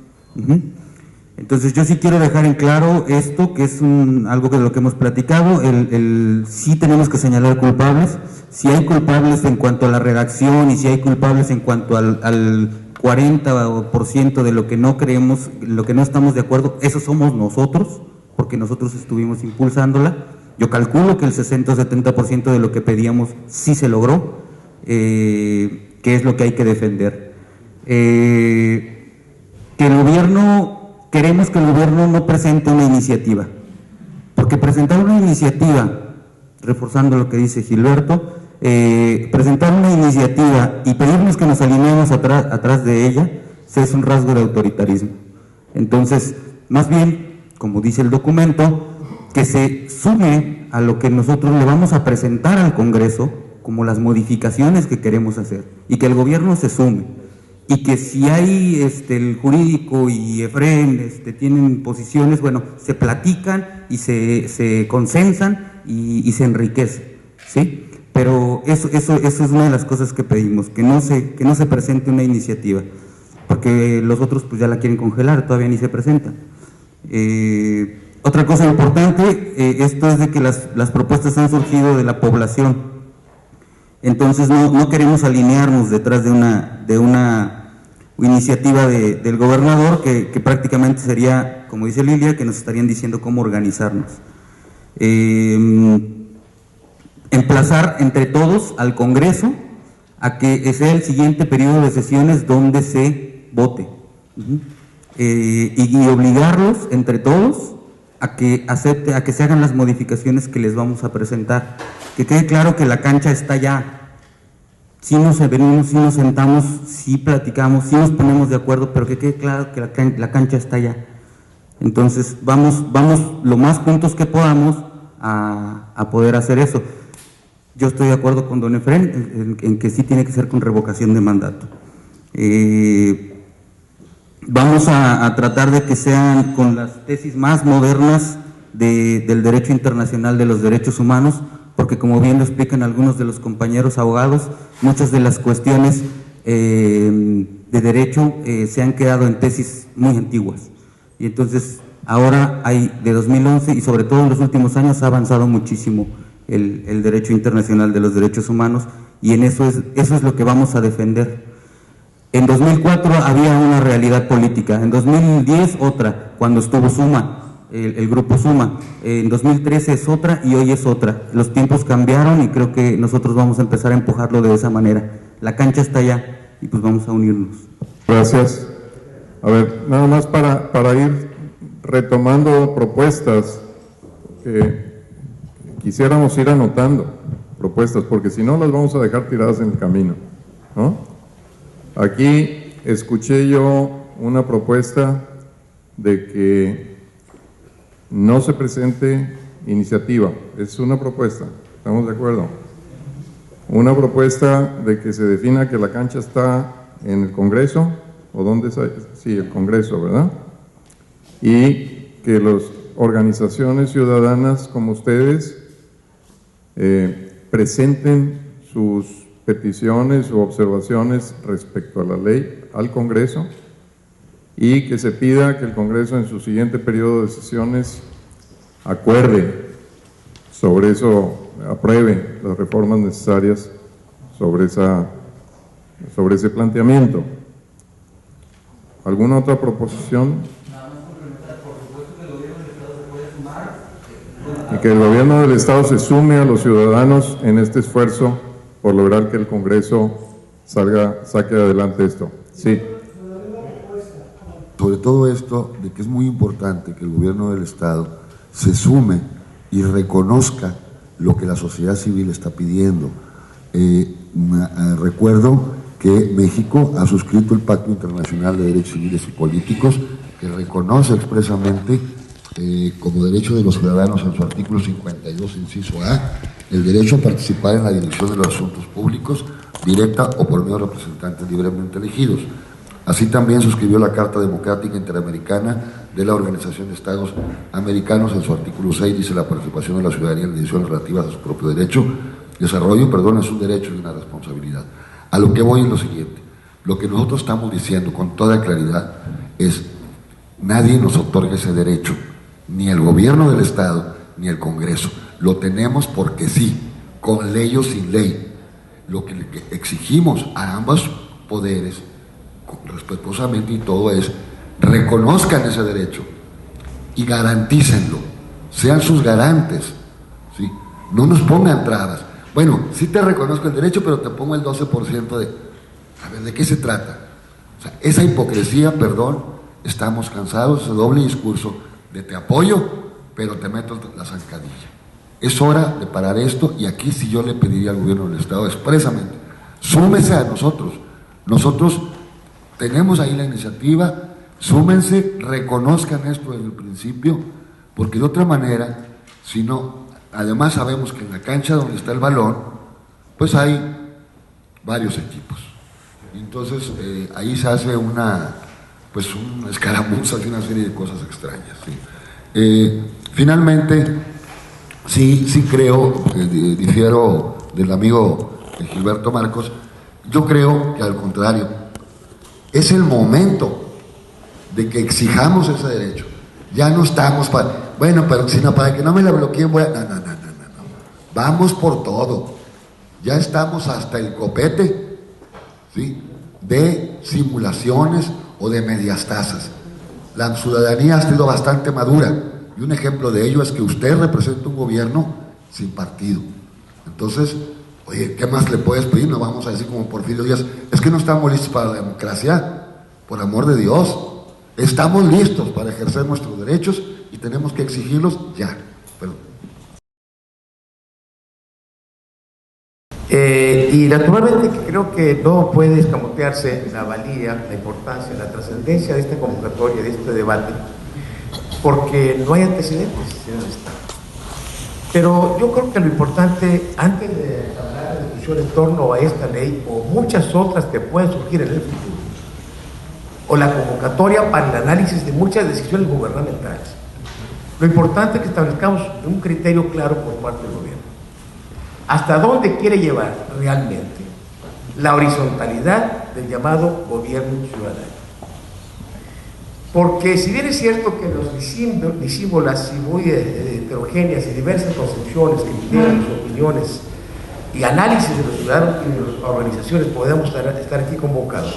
L: Entonces yo sí quiero dejar en claro esto, que es algo de lo que hemos platicado. Sí tenemos que señalar culpables. Si hay culpables en cuanto a la redacción y si hay culpables en cuanto al 40% de lo que no creemos, lo que no estamos de acuerdo, eso somos nosotros, porque nosotros estuvimos impulsándola. Yo calculo que el 60 o 70% de lo que pedíamos sí se logró, que es lo que hay que defender. Que el gobierno, queremos que el gobierno no presente una iniciativa, porque presentar una iniciativa, reforzando lo que dice Gilberto, presentar una iniciativa y pedirnos que nos alineemos atrás de ella, es un rasgo de autoritarismo. Entonces, más bien, como dice el documento, que se sume a lo que nosotros le vamos a presentar al Congreso como las modificaciones que queremos hacer y que el gobierno se sume y que si hay el jurídico y Efren tienen posiciones, bueno, se platican y se consensan y se enriquecen, ¿sí? Pero eso es una de las cosas que pedimos, que no se presente una iniciativa, porque los otros pues ya la quieren congelar, todavía ni se presentan. Otra cosa importante, esto es de que las propuestas han surgido de la población. Entonces no queremos alinearnos detrás de una iniciativa del gobernador que prácticamente sería, como dice Lilia, que nos estarían diciendo cómo organizarnos. Emplazar entre todos al Congreso a que sea el siguiente periodo de sesiones donde se vote, y obligarlos entre todos a que se hagan las modificaciones que les vamos a presentar. Que quede claro que la cancha está ya. Si nos venimos, si nos sentamos, si platicamos, si nos ponemos de acuerdo, pero que quede claro que la cancha está ya. Entonces vamos lo más juntos que podamos a poder hacer eso. Yo estoy de acuerdo con don Efrén en que sí tiene que ser con revocación de mandato. Vamos a tratar de que sean con las tesis más modernas del derecho internacional de los derechos humanos, porque como bien lo explican algunos de los compañeros abogados, muchas de las cuestiones de derecho se han quedado en tesis muy antiguas. Y entonces ahora hay de 2011 y sobre todo en los últimos años ha avanzado muchísimo el derecho internacional de los derechos humanos, y en eso es lo que vamos a defender. En 2004 había una realidad política, en 2010 otra, cuando estuvo Suma, el grupo Suma, en 2013 es otra y hoy es otra. Los tiempos cambiaron y creo que nosotros vamos a empezar a empujarlo de esa manera. La cancha está allá y pues vamos a unirnos.
A: Gracias. A ver, nada más para ir retomando propuestas, quisiéramos ir anotando propuestas, porque si no las vamos a dejar tiradas en el camino, ¿no? Aquí escuché yo una propuesta de que no se presente iniciativa. Es una propuesta, ¿estamos de acuerdo? Una propuesta de que se defina que la cancha está en el Congreso, o dónde está, sí, el Congreso, ¿verdad? Y que las organizaciones ciudadanas como ustedes presenten sus peticiones o observaciones respecto a la ley al Congreso, y que se pida que el Congreso en su siguiente periodo de sesiones acuerde sobre eso, apruebe las reformas necesarias sobre ese planteamiento. ¿Alguna otra proposición? Y que el gobierno del Estado se sume a los ciudadanos en este esfuerzo por lograr que el Congreso saque adelante esto. Sí.
P: Sobre todo esto de que es muy importante que el gobierno del Estado se sume y reconozca lo que la sociedad civil está pidiendo. Recuerdo que México ha suscrito el Pacto Internacional de Derechos Civiles y Políticos, que reconoce expresamente como derecho de los ciudadanos en su artículo 52, inciso A, el derecho a participar en la dirección de los asuntos públicos, directa o por medio de representantes libremente elegidos. Así también suscribió la Carta Democrática Interamericana de la Organización de Estados Americanos. En su artículo 6 dice: la participación de la ciudadanía en decisiones relativas a su propio desarrollo, es un derecho y una responsabilidad. A lo que voy es lo siguiente: lo que nosotros estamos diciendo con toda claridad es: nadie nos otorga ese derecho, ni el gobierno del Estado, ni el Congreso. Lo tenemos porque sí, con ley o sin ley. Lo que exigimos a ambos poderes, respetuosamente y todo, es: reconozcan ese derecho y garantícenlo, sean sus garantes, ¿sí? No nos pongan trabas. Bueno, sí te reconozco el derecho, pero te pongo el 12% de... A ver, ¿de qué se trata? O sea, esa hipocresía, perdón, estamos cansados, ese doble discurso de te apoyo, pero te meto la zancadilla. Es hora de parar esto, y aquí sí yo le pediría al gobierno del Estado expresamente: súmese a nosotros. Nosotros tenemos ahí la iniciativa, súmense, reconozcan esto desde el principio, porque de otra manera, si no, además sabemos que en la cancha donde está el balón, pues hay varios equipos. Entonces ahí se hace una escaramuza y una serie de cosas extrañas, ¿sí? Finalmente, sí creo, difiero del amigo Gilberto Marcos, yo creo que al contrario, es el momento de que exijamos ese derecho. Ya no estamos para, bueno, pero sino para que no me la bloqueen, no. Vamos por todo.
E: Ya estamos hasta el copete, ¿sí?, de simulaciones o de medias tasas. La ciudadanía ha sido bastante madura y un ejemplo de ello es que usted representa un gobierno sin partido. Entonces, oye, ¿qué más le puedes pedir? No vamos a decir como Porfirio Díaz, es que no estamos listos para la democracia. Por amor de Dios, estamos listos para ejercer nuestros derechos y tenemos que exigirlos ya.
C: Y naturalmente que creo que no puede escamotearse la valía, la importancia, la trascendencia de esta convocatoria, de este debate, porque no hay antecedentes en el Estado. Pero yo creo que lo importante, antes de hablar de discusión en torno a esta ley o muchas otras que pueden surgir en el futuro, o la convocatoria para el análisis de muchas decisiones gubernamentales, lo importante es que establezcamos un criterio claro por parte del gobierno. ¿Hasta dónde quiere llevar realmente la horizontalidad del llamado gobierno ciudadano? Porque si bien es cierto que los disímbolas y muy heterogéneas y diversas concepciones, criterios, opiniones y análisis de los ciudadanos y de las organizaciones podemos estar aquí convocados,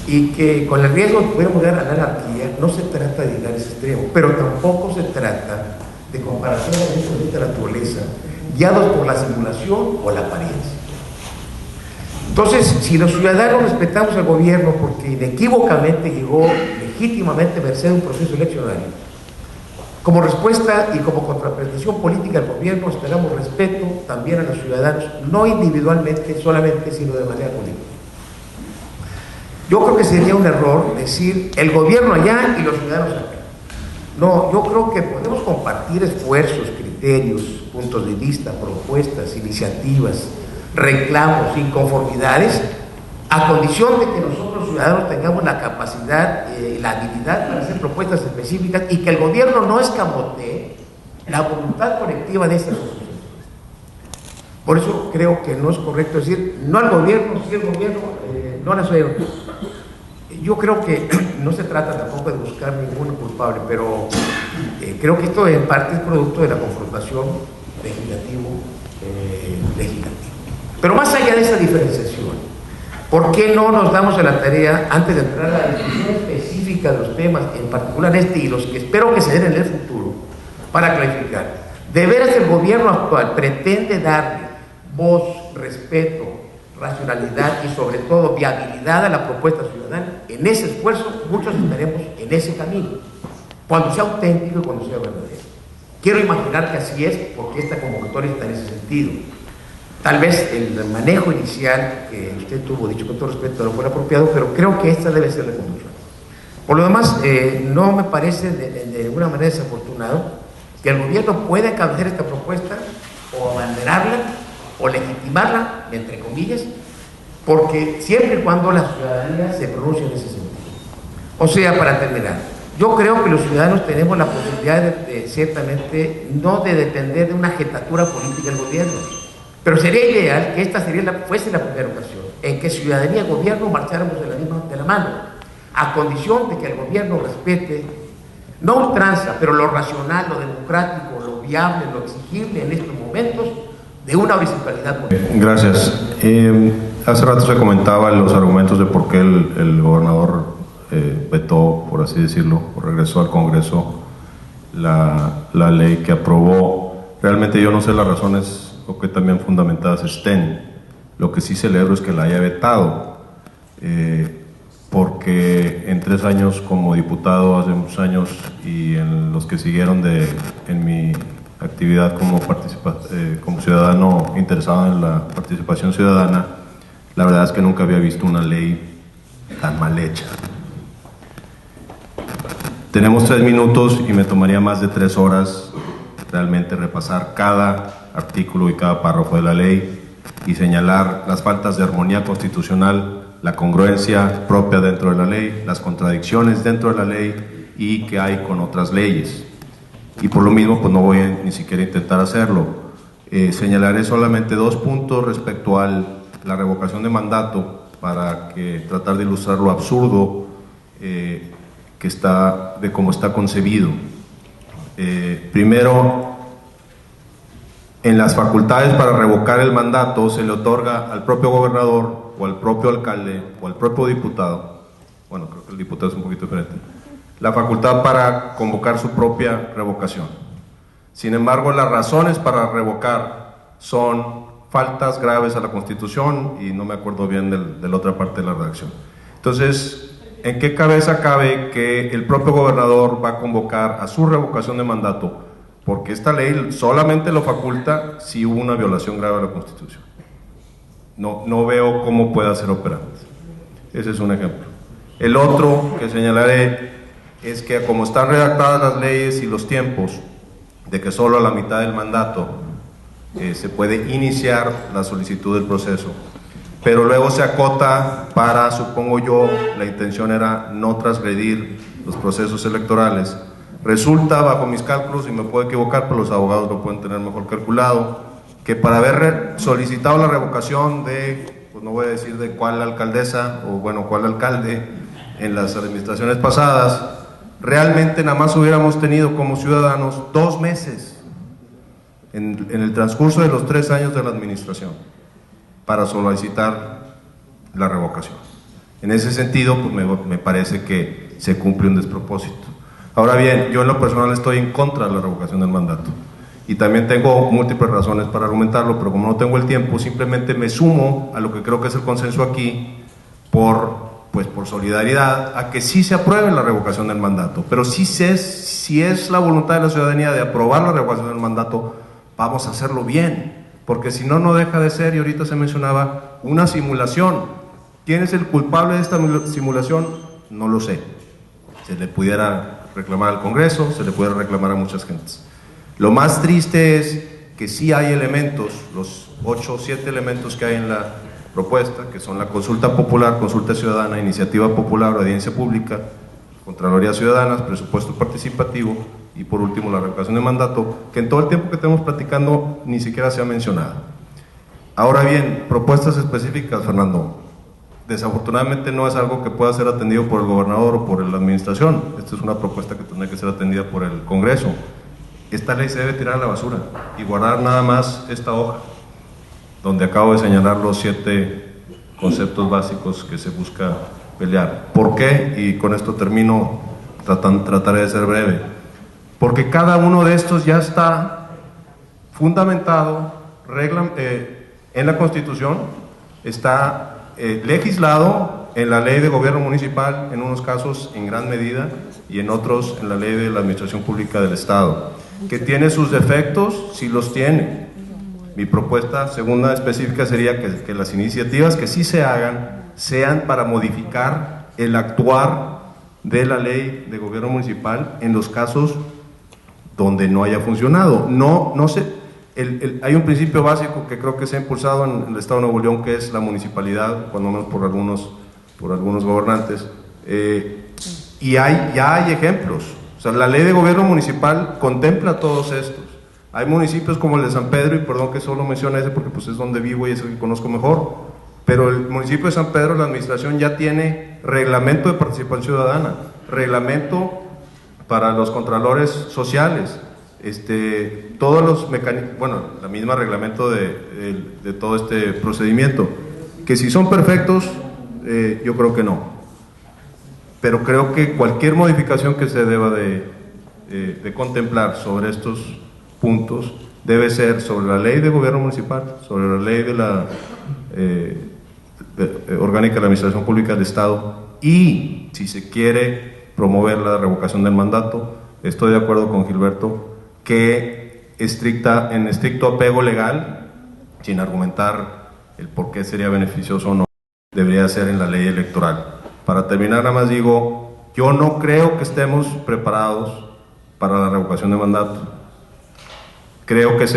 C: y que con el riesgo de que pudiéramos llegar a la anarquía, no se trata de llegar a ese extremo, pero tampoco se trata de comparaciones de esta naturaleza guiados por la simulación o la apariencia. Entonces, si los ciudadanos respetamos al gobierno porque inequívocamente llegó legítimamente a merced de un proceso eleccionario, como respuesta y como contraprestación política al gobierno, esperamos respeto también a los ciudadanos, no individualmente solamente, sino de manera política. Yo creo que sería un error decir el gobierno allá y los ciudadanos acá. No, yo creo que podemos compartir esfuerzos, criterios, puntos de vista, propuestas, iniciativas, reclamos, inconformidades, a condición de que nosotros ciudadanos tengamos la capacidad y la habilidad para hacer propuestas específicas y que el gobierno no escamotee la voluntad colectiva de estas sociedades. Por eso creo que no es correcto decir no al gobierno, sí al gobierno, no a la sociedad. Yo creo que no se trata tampoco de buscar ningún culpable, pero creo que esto en parte es producto de la confrontación legislativo. Pero más allá de esa diferenciación, ¿por qué no nos damos a la tarea, antes de entrar a la discusión específica de los temas, en particular este y los que espero que se den en el futuro, para clarificar? ¿De veras el gobierno actual pretende darle voz, respeto, racionalidad y sobre todo viabilidad a la propuesta ciudadana? En ese esfuerzo muchos estaremos en ese camino, cuando sea auténtico y cuando sea verdadero. Quiero imaginar que así es, porque esta convocatoria está en ese sentido. Tal vez el manejo inicial que usted tuvo, dicho con todo respeto, no fue apropiado, pero creo que esta debe ser la conducción. Por lo demás, no me parece de ninguna manera desafortunado que el gobierno pueda encabezar esta propuesta o abanderarla o legitimarla, entre comillas, porque siempre y cuando la ciudadanía se pronuncie en ese sentido. O sea, para terminar, yo creo que los ciudadanos tenemos la posibilidad de ciertamente, no de depender de una jetatura política del gobierno, pero sería ideal que esta fuese la primera ocasión en que ciudadanía y gobierno marcháramos de la mano, a condición de que el gobierno respete, no ultranza, pero lo racional, lo democrático, lo viable, lo exigible en estos momentos, de una horizontalidad política.
F: Gracias. Hace rato se comentaba los argumentos de por qué el gobernador vetó, por así decirlo, o regresó al Congreso la ley que aprobó. Realmente yo no sé las razones o que también fundamentadas estén. Lo que sí celebro es que la haya vetado, porque en 3 años como diputado, hace muchos años, y en los que siguieron en mi actividad como ciudadano interesado en la participación ciudadana, la verdad es que nunca había visto una ley tan mal hecha. Tenemos 3 minutos y me tomaría más de 3 horas realmente repasar cada artículo y cada párrafo de la ley y señalar las faltas de armonía constitucional, la congruencia propia dentro de la ley, las contradicciones dentro de la ley y que hay con otras leyes. Y por lo mismo, pues no voy a ni siquiera intentar hacerlo. Señalaré solamente 2 puntos respecto a la revocación de mandato para tratar de ilustrar lo absurdo de cómo está concebido. Primero, en las facultades para revocar el mandato se le otorga al propio gobernador o al propio alcalde o al propio diputado, bueno, creo que el diputado es un poquito diferente, la facultad para convocar su propia revocación. Sin embargo, las razones para revocar son faltas graves a la Constitución y no me acuerdo bien de la otra parte de la redacción. Entonces, ¿en qué cabeza cabe que el propio gobernador va a convocar a su revocación de mandato? Porque esta ley solamente lo faculta si hubo una violación grave a la Constitución. No veo cómo pueda ser operante. Ese es un ejemplo. El otro que señalaré es que como están redactadas las leyes y los tiempos, de que solo a la mitad del mandato se puede iniciar la solicitud del proceso, pero luego se acota para, supongo yo, la intención era no transgredir los procesos electorales. Resulta, bajo mis cálculos, y me puedo equivocar, pero los abogados lo pueden tener mejor calculado, que para haber solicitado la revocación de, pues no voy a decir de cuál alcaldesa, o bueno, cuál alcalde, en las administraciones pasadas, realmente nada más hubiéramos tenido como ciudadanos 2 meses en el transcurso de los 3 años de la administración para solicitar la revocación. En ese sentido, pues me parece que se cumple un despropósito. Ahora bien, yo en lo personal estoy en contra de la revocación del mandato y también tengo múltiples razones para argumentarlo, pero como no tengo el tiempo, simplemente me sumo a lo que creo que es el consenso aquí por solidaridad a que sí se apruebe la revocación del mandato, pero si es la voluntad de la ciudadanía de aprobar la revocación del mandato, vamos a hacerlo bien, porque si no, no deja de ser, y ahorita se mencionaba, una simulación. ¿Quién es el culpable de esta simulación? No lo sé. Se le pudiera reclamar al Congreso, se le pudiera reclamar a muchas gentes. Lo más triste es que sí hay elementos, los 8 o 7 elementos que hay en la propuesta, que son la consulta popular, consulta ciudadana, iniciativa popular, audiencia pública, Contraloría Ciudadana, presupuesto participativo y por último la revocación de mandato, que en todo el tiempo que estamos platicando ni siquiera se ha mencionado. Ahora bien, propuestas específicas, Fernando, desafortunadamente no es algo que pueda ser atendido por el gobernador o por la administración. Esta es una propuesta que tendrá que ser atendida por el Congreso. Esta ley se debe tirar a la basura y guardar nada más esta hoja, donde acabo de señalar los 7 conceptos básicos que se busca pelear. ¿Por qué? Y con esto termino, trataré de ser breve. Porque cada uno de estos ya está fundamentado en la Constitución, está legislado en la Ley de Gobierno Municipal, en unos casos en gran medida, y en otros en la Ley de la Administración Pública del Estado. ¿Que tiene sus defectos? Sí los tiene. Mi propuesta segunda específica sería que las iniciativas que sí se hagan sean para modificar el actuar de la ley de gobierno municipal en los casos donde no haya funcionado. Hay un principio básico que creo que se ha impulsado en el Estado de Nuevo León, que es la municipalidad, cuando menos por algunos gobernantes, y ya hay ejemplos. O sea, la ley de gobierno municipal contempla todos estos. Hay municipios como el de San Pedro, y perdón que solo mencione ese porque pues es donde vivo y es el que conozco mejor, pero el municipio de San Pedro, la administración ya tiene reglamento de participación ciudadana, reglamento para los contralores sociales, todos los mecanismos, bueno, la misma reglamento de todo este procedimiento, que si son perfectos, yo creo que no, pero creo que cualquier modificación que se deba de contemplar sobre estos puntos debe ser sobre la ley de gobierno municipal, sobre la ley de la orgánica de la administración pública del Estado, y si se quiere promover la revocación del mandato, estoy de acuerdo con Gilberto que en estricto apego legal, sin argumentar el por qué sería beneficioso o no, debería ser en la ley electoral. Para terminar, nada más digo, yo no creo que estemos preparados para la revocación de mandato. Creo que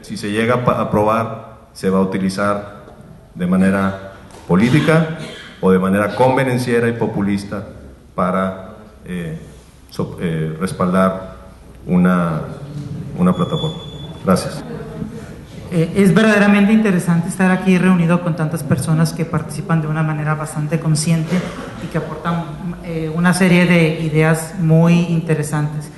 F: si se llega a aprobar, se va a utilizar de manera política o de manera convenenciera y populista para respaldar una plataforma. Gracias.
G: Es verdaderamente interesante estar aquí reunido con tantas personas que participan de una manera bastante consciente y que aportan una serie de ideas muy interesantes.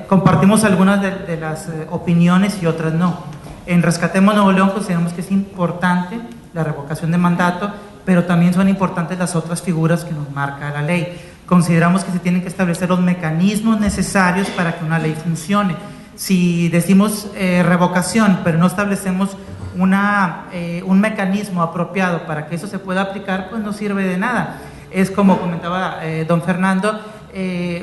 G: Compartimos algunas de las opiniones y otras no. En Rescatemos Nuevo León consideramos que es importante la revocación de mandato, pero también son importantes las otras figuras que nos marca la ley. Consideramos que se tienen que establecer los mecanismos necesarios para que una ley funcione. Si decimos revocación, pero no establecemos un mecanismo apropiado para que eso se pueda aplicar, pues no sirve de nada. Es como comentaba don Fernando,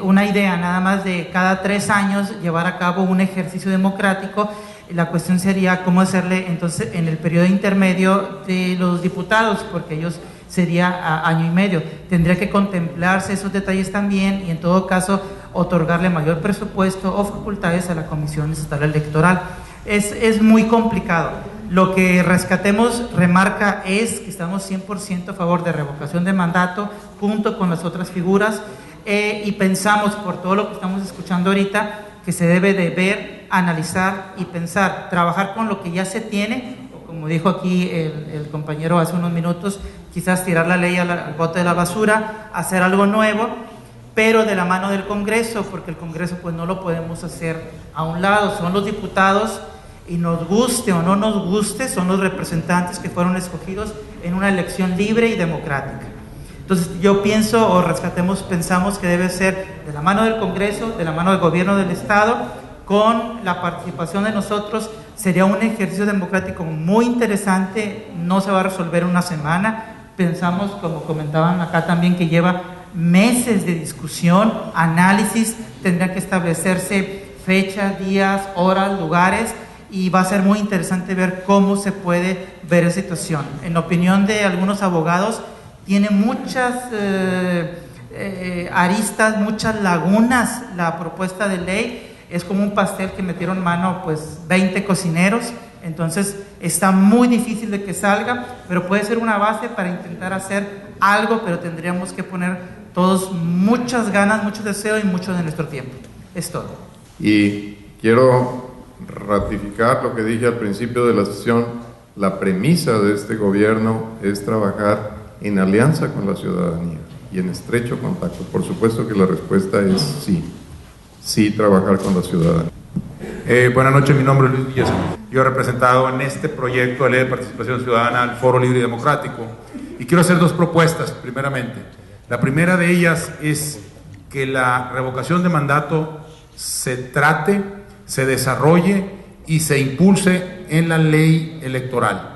G: una idea nada más de cada 3 años llevar a cabo un ejercicio democrático. La cuestión sería cómo hacerle entonces en el periodo intermedio de los diputados, porque ellos sería año y medio. Tendría que contemplarse esos detalles también y en todo caso otorgarle mayor presupuesto o facultades a la Comisión Estatal Electoral. Es muy complicado. Lo que Rescatemos remarca es que estamos 100% a favor de revocación de mandato junto con las otras figuras y pensamos, por todo lo que estamos escuchando ahorita, que se debe de ver, analizar y pensar, trabajar con lo que ya se tiene, o como dijo aquí el compañero hace unos minutos, quizás tirar la ley al bote de la basura, hacer algo nuevo, pero de la mano del Congreso, porque el Congreso pues no lo podemos hacer a un lado, son los diputados y nos guste o no nos guste, son los representantes que fueron escogidos en una elección libre y democrática. Entonces yo pienso, o Rescatemos pensamos que debe ser de la mano del Congreso, de la mano del gobierno del Estado, con la participación de nosotros. Sería un ejercicio democrático muy interesante, no se va a resolver en una semana, pensamos, como comentaban acá también, que lleva meses de discusión, análisis, tendrán que establecerse fechas, días, horas, lugares, y va a ser muy interesante ver cómo se puede ver esa situación. En opinión de algunos abogados, tiene muchas aristas, muchas lagunas la propuesta de ley. Es como un pastel que metieron mano pues 20 cocineros, entonces está muy difícil de que salga, pero puede ser una base para intentar hacer algo, pero tendríamos que poner todos muchas ganas, mucho deseo y mucho de nuestro tiempo. Es todo.
A: Y quiero ratificar lo que dije al principio de la sesión. La premisa de este gobierno es trabajar en alianza con la ciudadanía y en estrecho contacto. Por supuesto que la respuesta es sí, sí trabajar con la ciudadanía.
H: Buenas noches, mi nombre es Luis Villaseñor. Yo he representado en este proyecto de ley de participación ciudadana al Foro Libre y Democrático y quiero hacer 2 propuestas, primeramente. La primera de ellas es que la revocación de mandato se trate, se desarrolle y se impulse en la ley electoral.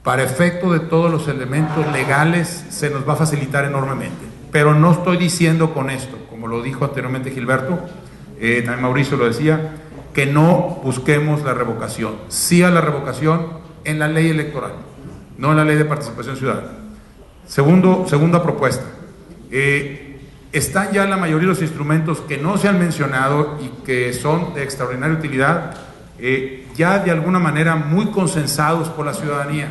H: Para efecto de todos los elementos legales se nos va a facilitar enormemente. Pero no estoy diciendo con esto, como lo dijo anteriormente Gilberto, también Mauricio lo decía, que no busquemos la revocación. Sí a la revocación en la ley electoral, no en la ley de participación ciudadana. Segunda propuesta. Están ya la mayoría de los instrumentos que no se han mencionado y que son de extraordinaria utilidad, ya de alguna manera muy consensados por la ciudadanía.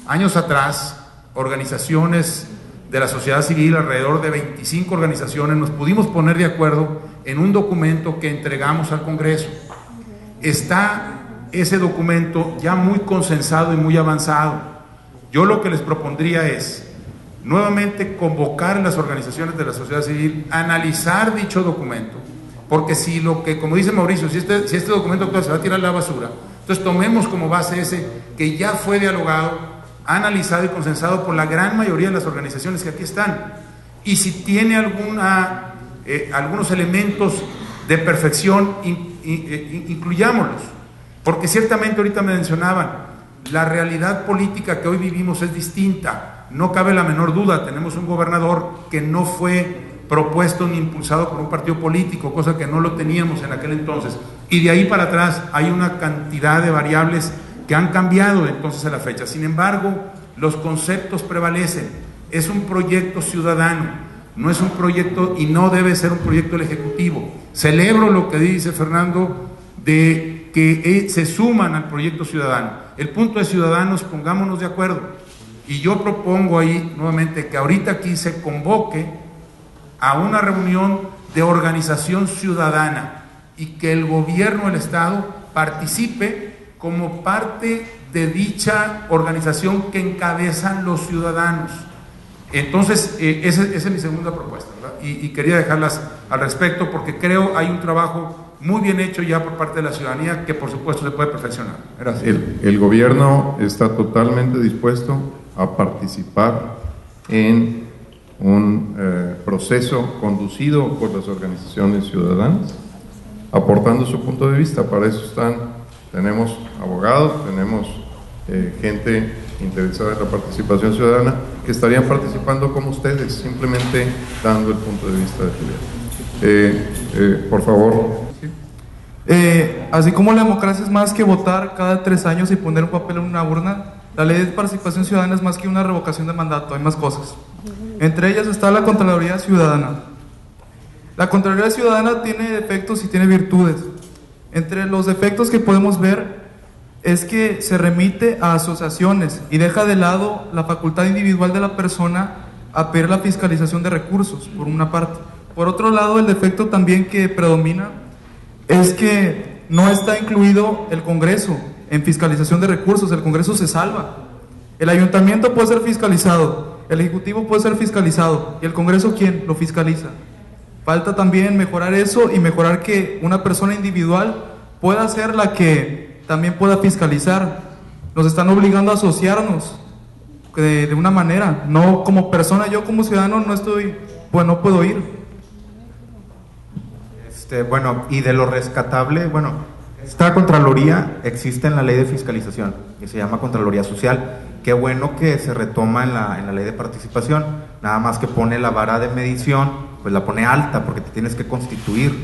H: Años atrás, organizaciones de la sociedad civil, alrededor de 25 organizaciones, nos pudimos poner de acuerdo en un documento que entregamos al Congreso. Está ese documento ya muy consensado y muy avanzado. Yo lo que les propondría es nuevamente convocar a las organizaciones de la sociedad civil a analizar dicho documento, porque si lo que, como dice Mauricio, si este documento actual se va a tirar a la basura, entonces tomemos como base ese que ya fue dialogado, analizado y consensado por la gran mayoría de las organizaciones que aquí están, y si tiene algunos elementos de perfección, incluyámoslos, porque ciertamente ahorita me mencionaban, la realidad política que hoy vivimos es distinta, no cabe la menor duda. Tenemos un gobernador que no fue propuesto ni impulsado por un partido político, cosa que no lo teníamos en aquel entonces, y de ahí para atrás hay una cantidad de variables que han cambiado entonces a la fecha. Sin embargo, los conceptos prevalecen. Es un proyecto ciudadano, no es un proyecto y no debe ser un proyecto del Ejecutivo. Celebro lo que dice Fernando de que se suman al proyecto ciudadano. El punto es, ciudadanos, pongámonos de acuerdo. Y yo propongo ahí nuevamente que ahorita aquí se convoque a una reunión de organización ciudadana y que el gobierno del Estado participe como parte de dicha organización que encabezan los ciudadanos. Entonces, esa es mi segunda propuesta, ¿verdad? y quería dejarlas al respecto porque creo hay un trabajo muy bien hecho ya por parte de la ciudadanía que por supuesto se puede perfeccionar. Gracias.
A: El gobierno está totalmente dispuesto a participar en un proceso conducido por las organizaciones ciudadanas, aportando su punto de vista. Para eso tenemos abogados, tenemos gente interesada en la participación ciudadana que estarían participando como ustedes, simplemente dando el punto de vista de Julián. Por favor.
S: Así como la democracia es más que votar cada 3 años y poner un papel en una urna, la ley de participación ciudadana es más que una revocación de mandato, hay más cosas. Entre ellas está la Contraloría Ciudadana. La Contraloría Ciudadana tiene defectos y tiene virtudes. Entre los defectos que podemos ver es que se remite a asociaciones y deja de lado la facultad individual de la persona a pedir la fiscalización de recursos, por una parte. Por otro lado, el defecto también que predomina es que no está incluido el Congreso en fiscalización de recursos. El Congreso se salva. El ayuntamiento puede ser fiscalizado, el Ejecutivo puede ser fiscalizado, ¿y el Congreso quién lo fiscaliza? Falta también mejorar eso y mejorar que una persona individual pueda ser la que también pueda fiscalizar. Nos están obligando a asociarnos de una manera, no como persona. Yo como ciudadano no puedo ir.
I: Bueno, y de lo rescatable, bueno, esta Contraloría existe en la ley de fiscalización, que se llama Contraloría Social. Qué bueno que se retoma en la ley de participación, nada más que pone la vara de medición, pues la pone alta, porque te tienes que constituir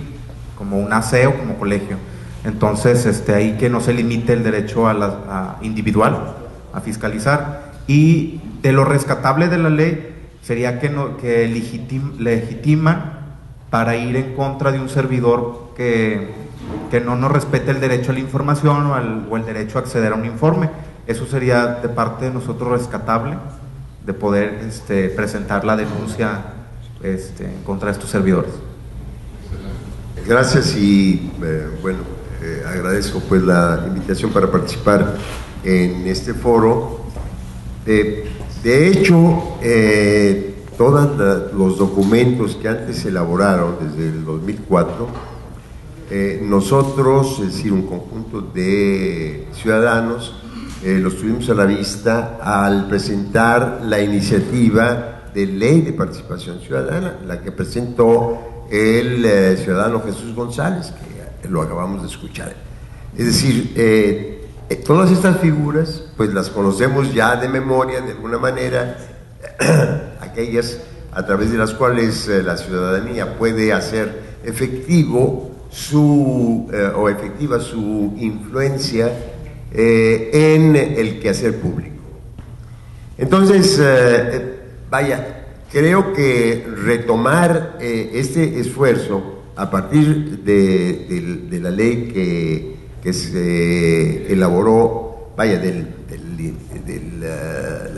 I: como un AC o como colegio. Entonces, ahí que no se limite el derecho a individual a fiscalizar. Y de lo rescatable de la ley sería que legitiman para ir en contra de un servidor que no respete el derecho a la información o el derecho a acceder a un informe. Eso sería de parte de nosotros rescatable, de poder presentar la denuncia en contra de estos servidores.
X: Gracias y agradezco pues la invitación para participar en este foro. De hecho, todos los documentos que antes se elaboraron desde el 2004, nosotros, es decir, un conjunto de ciudadanos, los tuvimos a la vista al presentar la iniciativa de ley de participación ciudadana, la que presentó el ciudadano Jesús González, que lo acabamos de escuchar. Es decir, todas estas figuras, pues las conocemos ya de memoria, de alguna manera, aquellas a través de las cuales la ciudadanía puede hacer efectiva su influencia en el quehacer público. Entonces, creo que retomar este esfuerzo a partir de la ley que se elaboró, la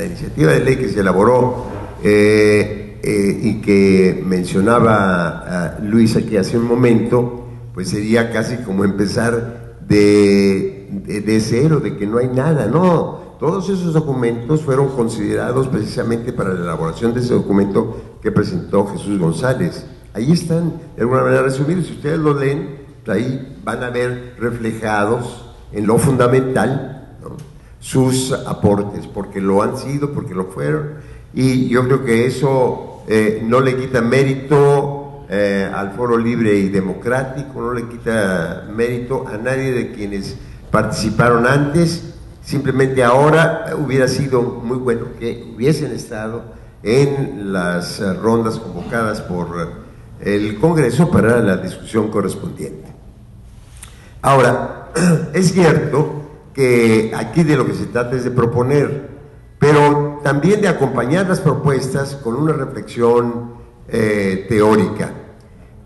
X: iniciativa de ley que se elaboró y que mencionaba Luis aquí hace un momento, pues sería casi como empezar de cero, de que no hay nada. No, todos esos documentos fueron considerados precisamente para la elaboración de ese documento que presentó Jesús González. Ahí están de alguna manera resumidos. Si ustedes lo leen, ahí van a ver reflejados en lo fundamental, ¿no?, sus aportes, porque lo han sido, porque lo fueron, y yo creo que eso no le quita mérito al Foro Libre y Democrático, no le quita mérito a nadie de quienes participaron antes. Simplemente ahora hubiera sido muy bueno que hubiesen estado en las rondas convocadas por el Congreso para la discusión correspondiente. Ahora, es cierto que aquí de lo que se trata es de proponer, pero también de acompañar las propuestas con una reflexión teórica.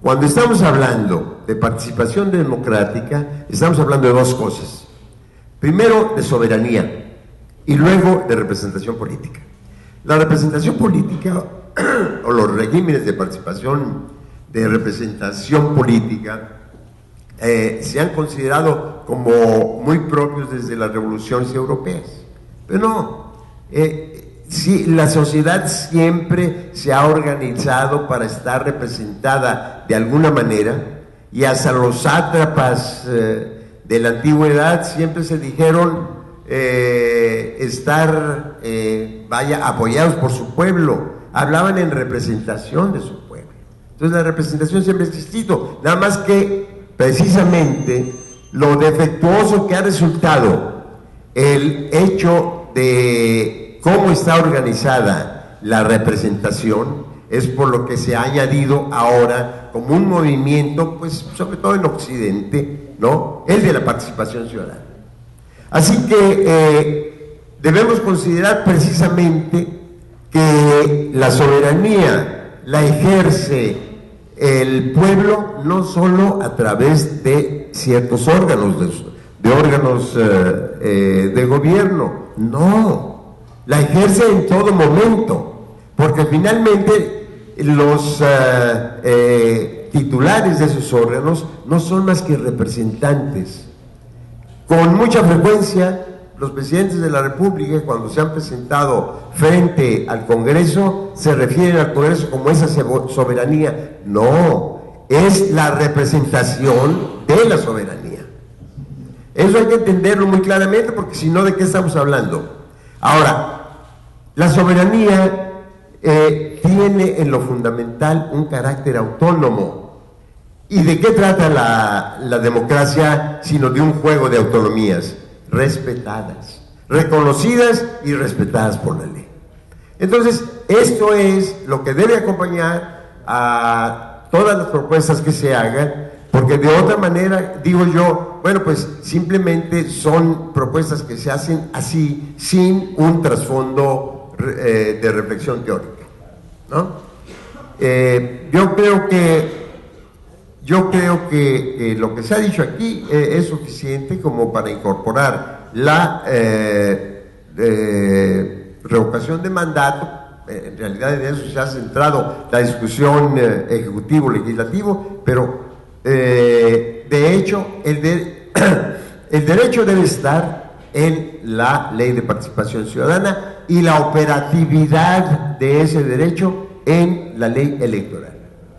X: Cuando estamos hablando de participación democrática, estamos hablando de dos cosas. Primero, de soberanía y luego de representación política. La representación política o los regímenes de participación, de representación política, se han considerado como muy propios desde las revoluciones europeas. Pero no, Sí, la sociedad siempre se ha organizado para estar representada de alguna manera, y hasta los sátrapas de la antigüedad siempre se dijeron estar, apoyados por su pueblo, hablaban en representación de su pueblo. Entonces la representación siempre ha existido, nada más que precisamente lo defectuoso que ha resultado el hecho de cómo está organizada la representación es por lo que se ha añadido ahora como un movimiento, pues sobre todo en Occidente, ¿no? El de la participación ciudadana. Así que debemos considerar precisamente que la soberanía la ejerce el pueblo no solo a través de ciertos órganos, de órganos de gobierno, no, la ejerce en todo momento, porque finalmente los titulares de esos órganos no son más que representantes. Con mucha frecuencia los presidentes de la República, cuando se han presentado frente al Congreso, se refieren al Congreso como esa soberanía. No, es la representación de la soberanía. Eso hay que entenderlo muy claramente, porque si no, ¿de qué estamos hablando? Ahora, la soberanía tiene en lo fundamental un carácter autónomo. ¿Y de qué trata la democracia sino de un juego de autonomías respetadas, reconocidas y respetadas por la ley? Entonces, esto es lo que debe acompañar a todas las propuestas que se hagan, porque de otra manera, digo yo, bueno, pues simplemente son propuestas que se hacen así, sin un trasfondo de reflexión teórica, ¿no? Yo creo que lo que se ha dicho aquí es suficiente como para incorporar la revocación de mandato. En realidad en eso se ha centrado la discusión ejecutivo-legislativo, pero de hecho el derecho debe estar en la Ley de Participación Ciudadana y la operatividad de ese derecho en la ley electoral.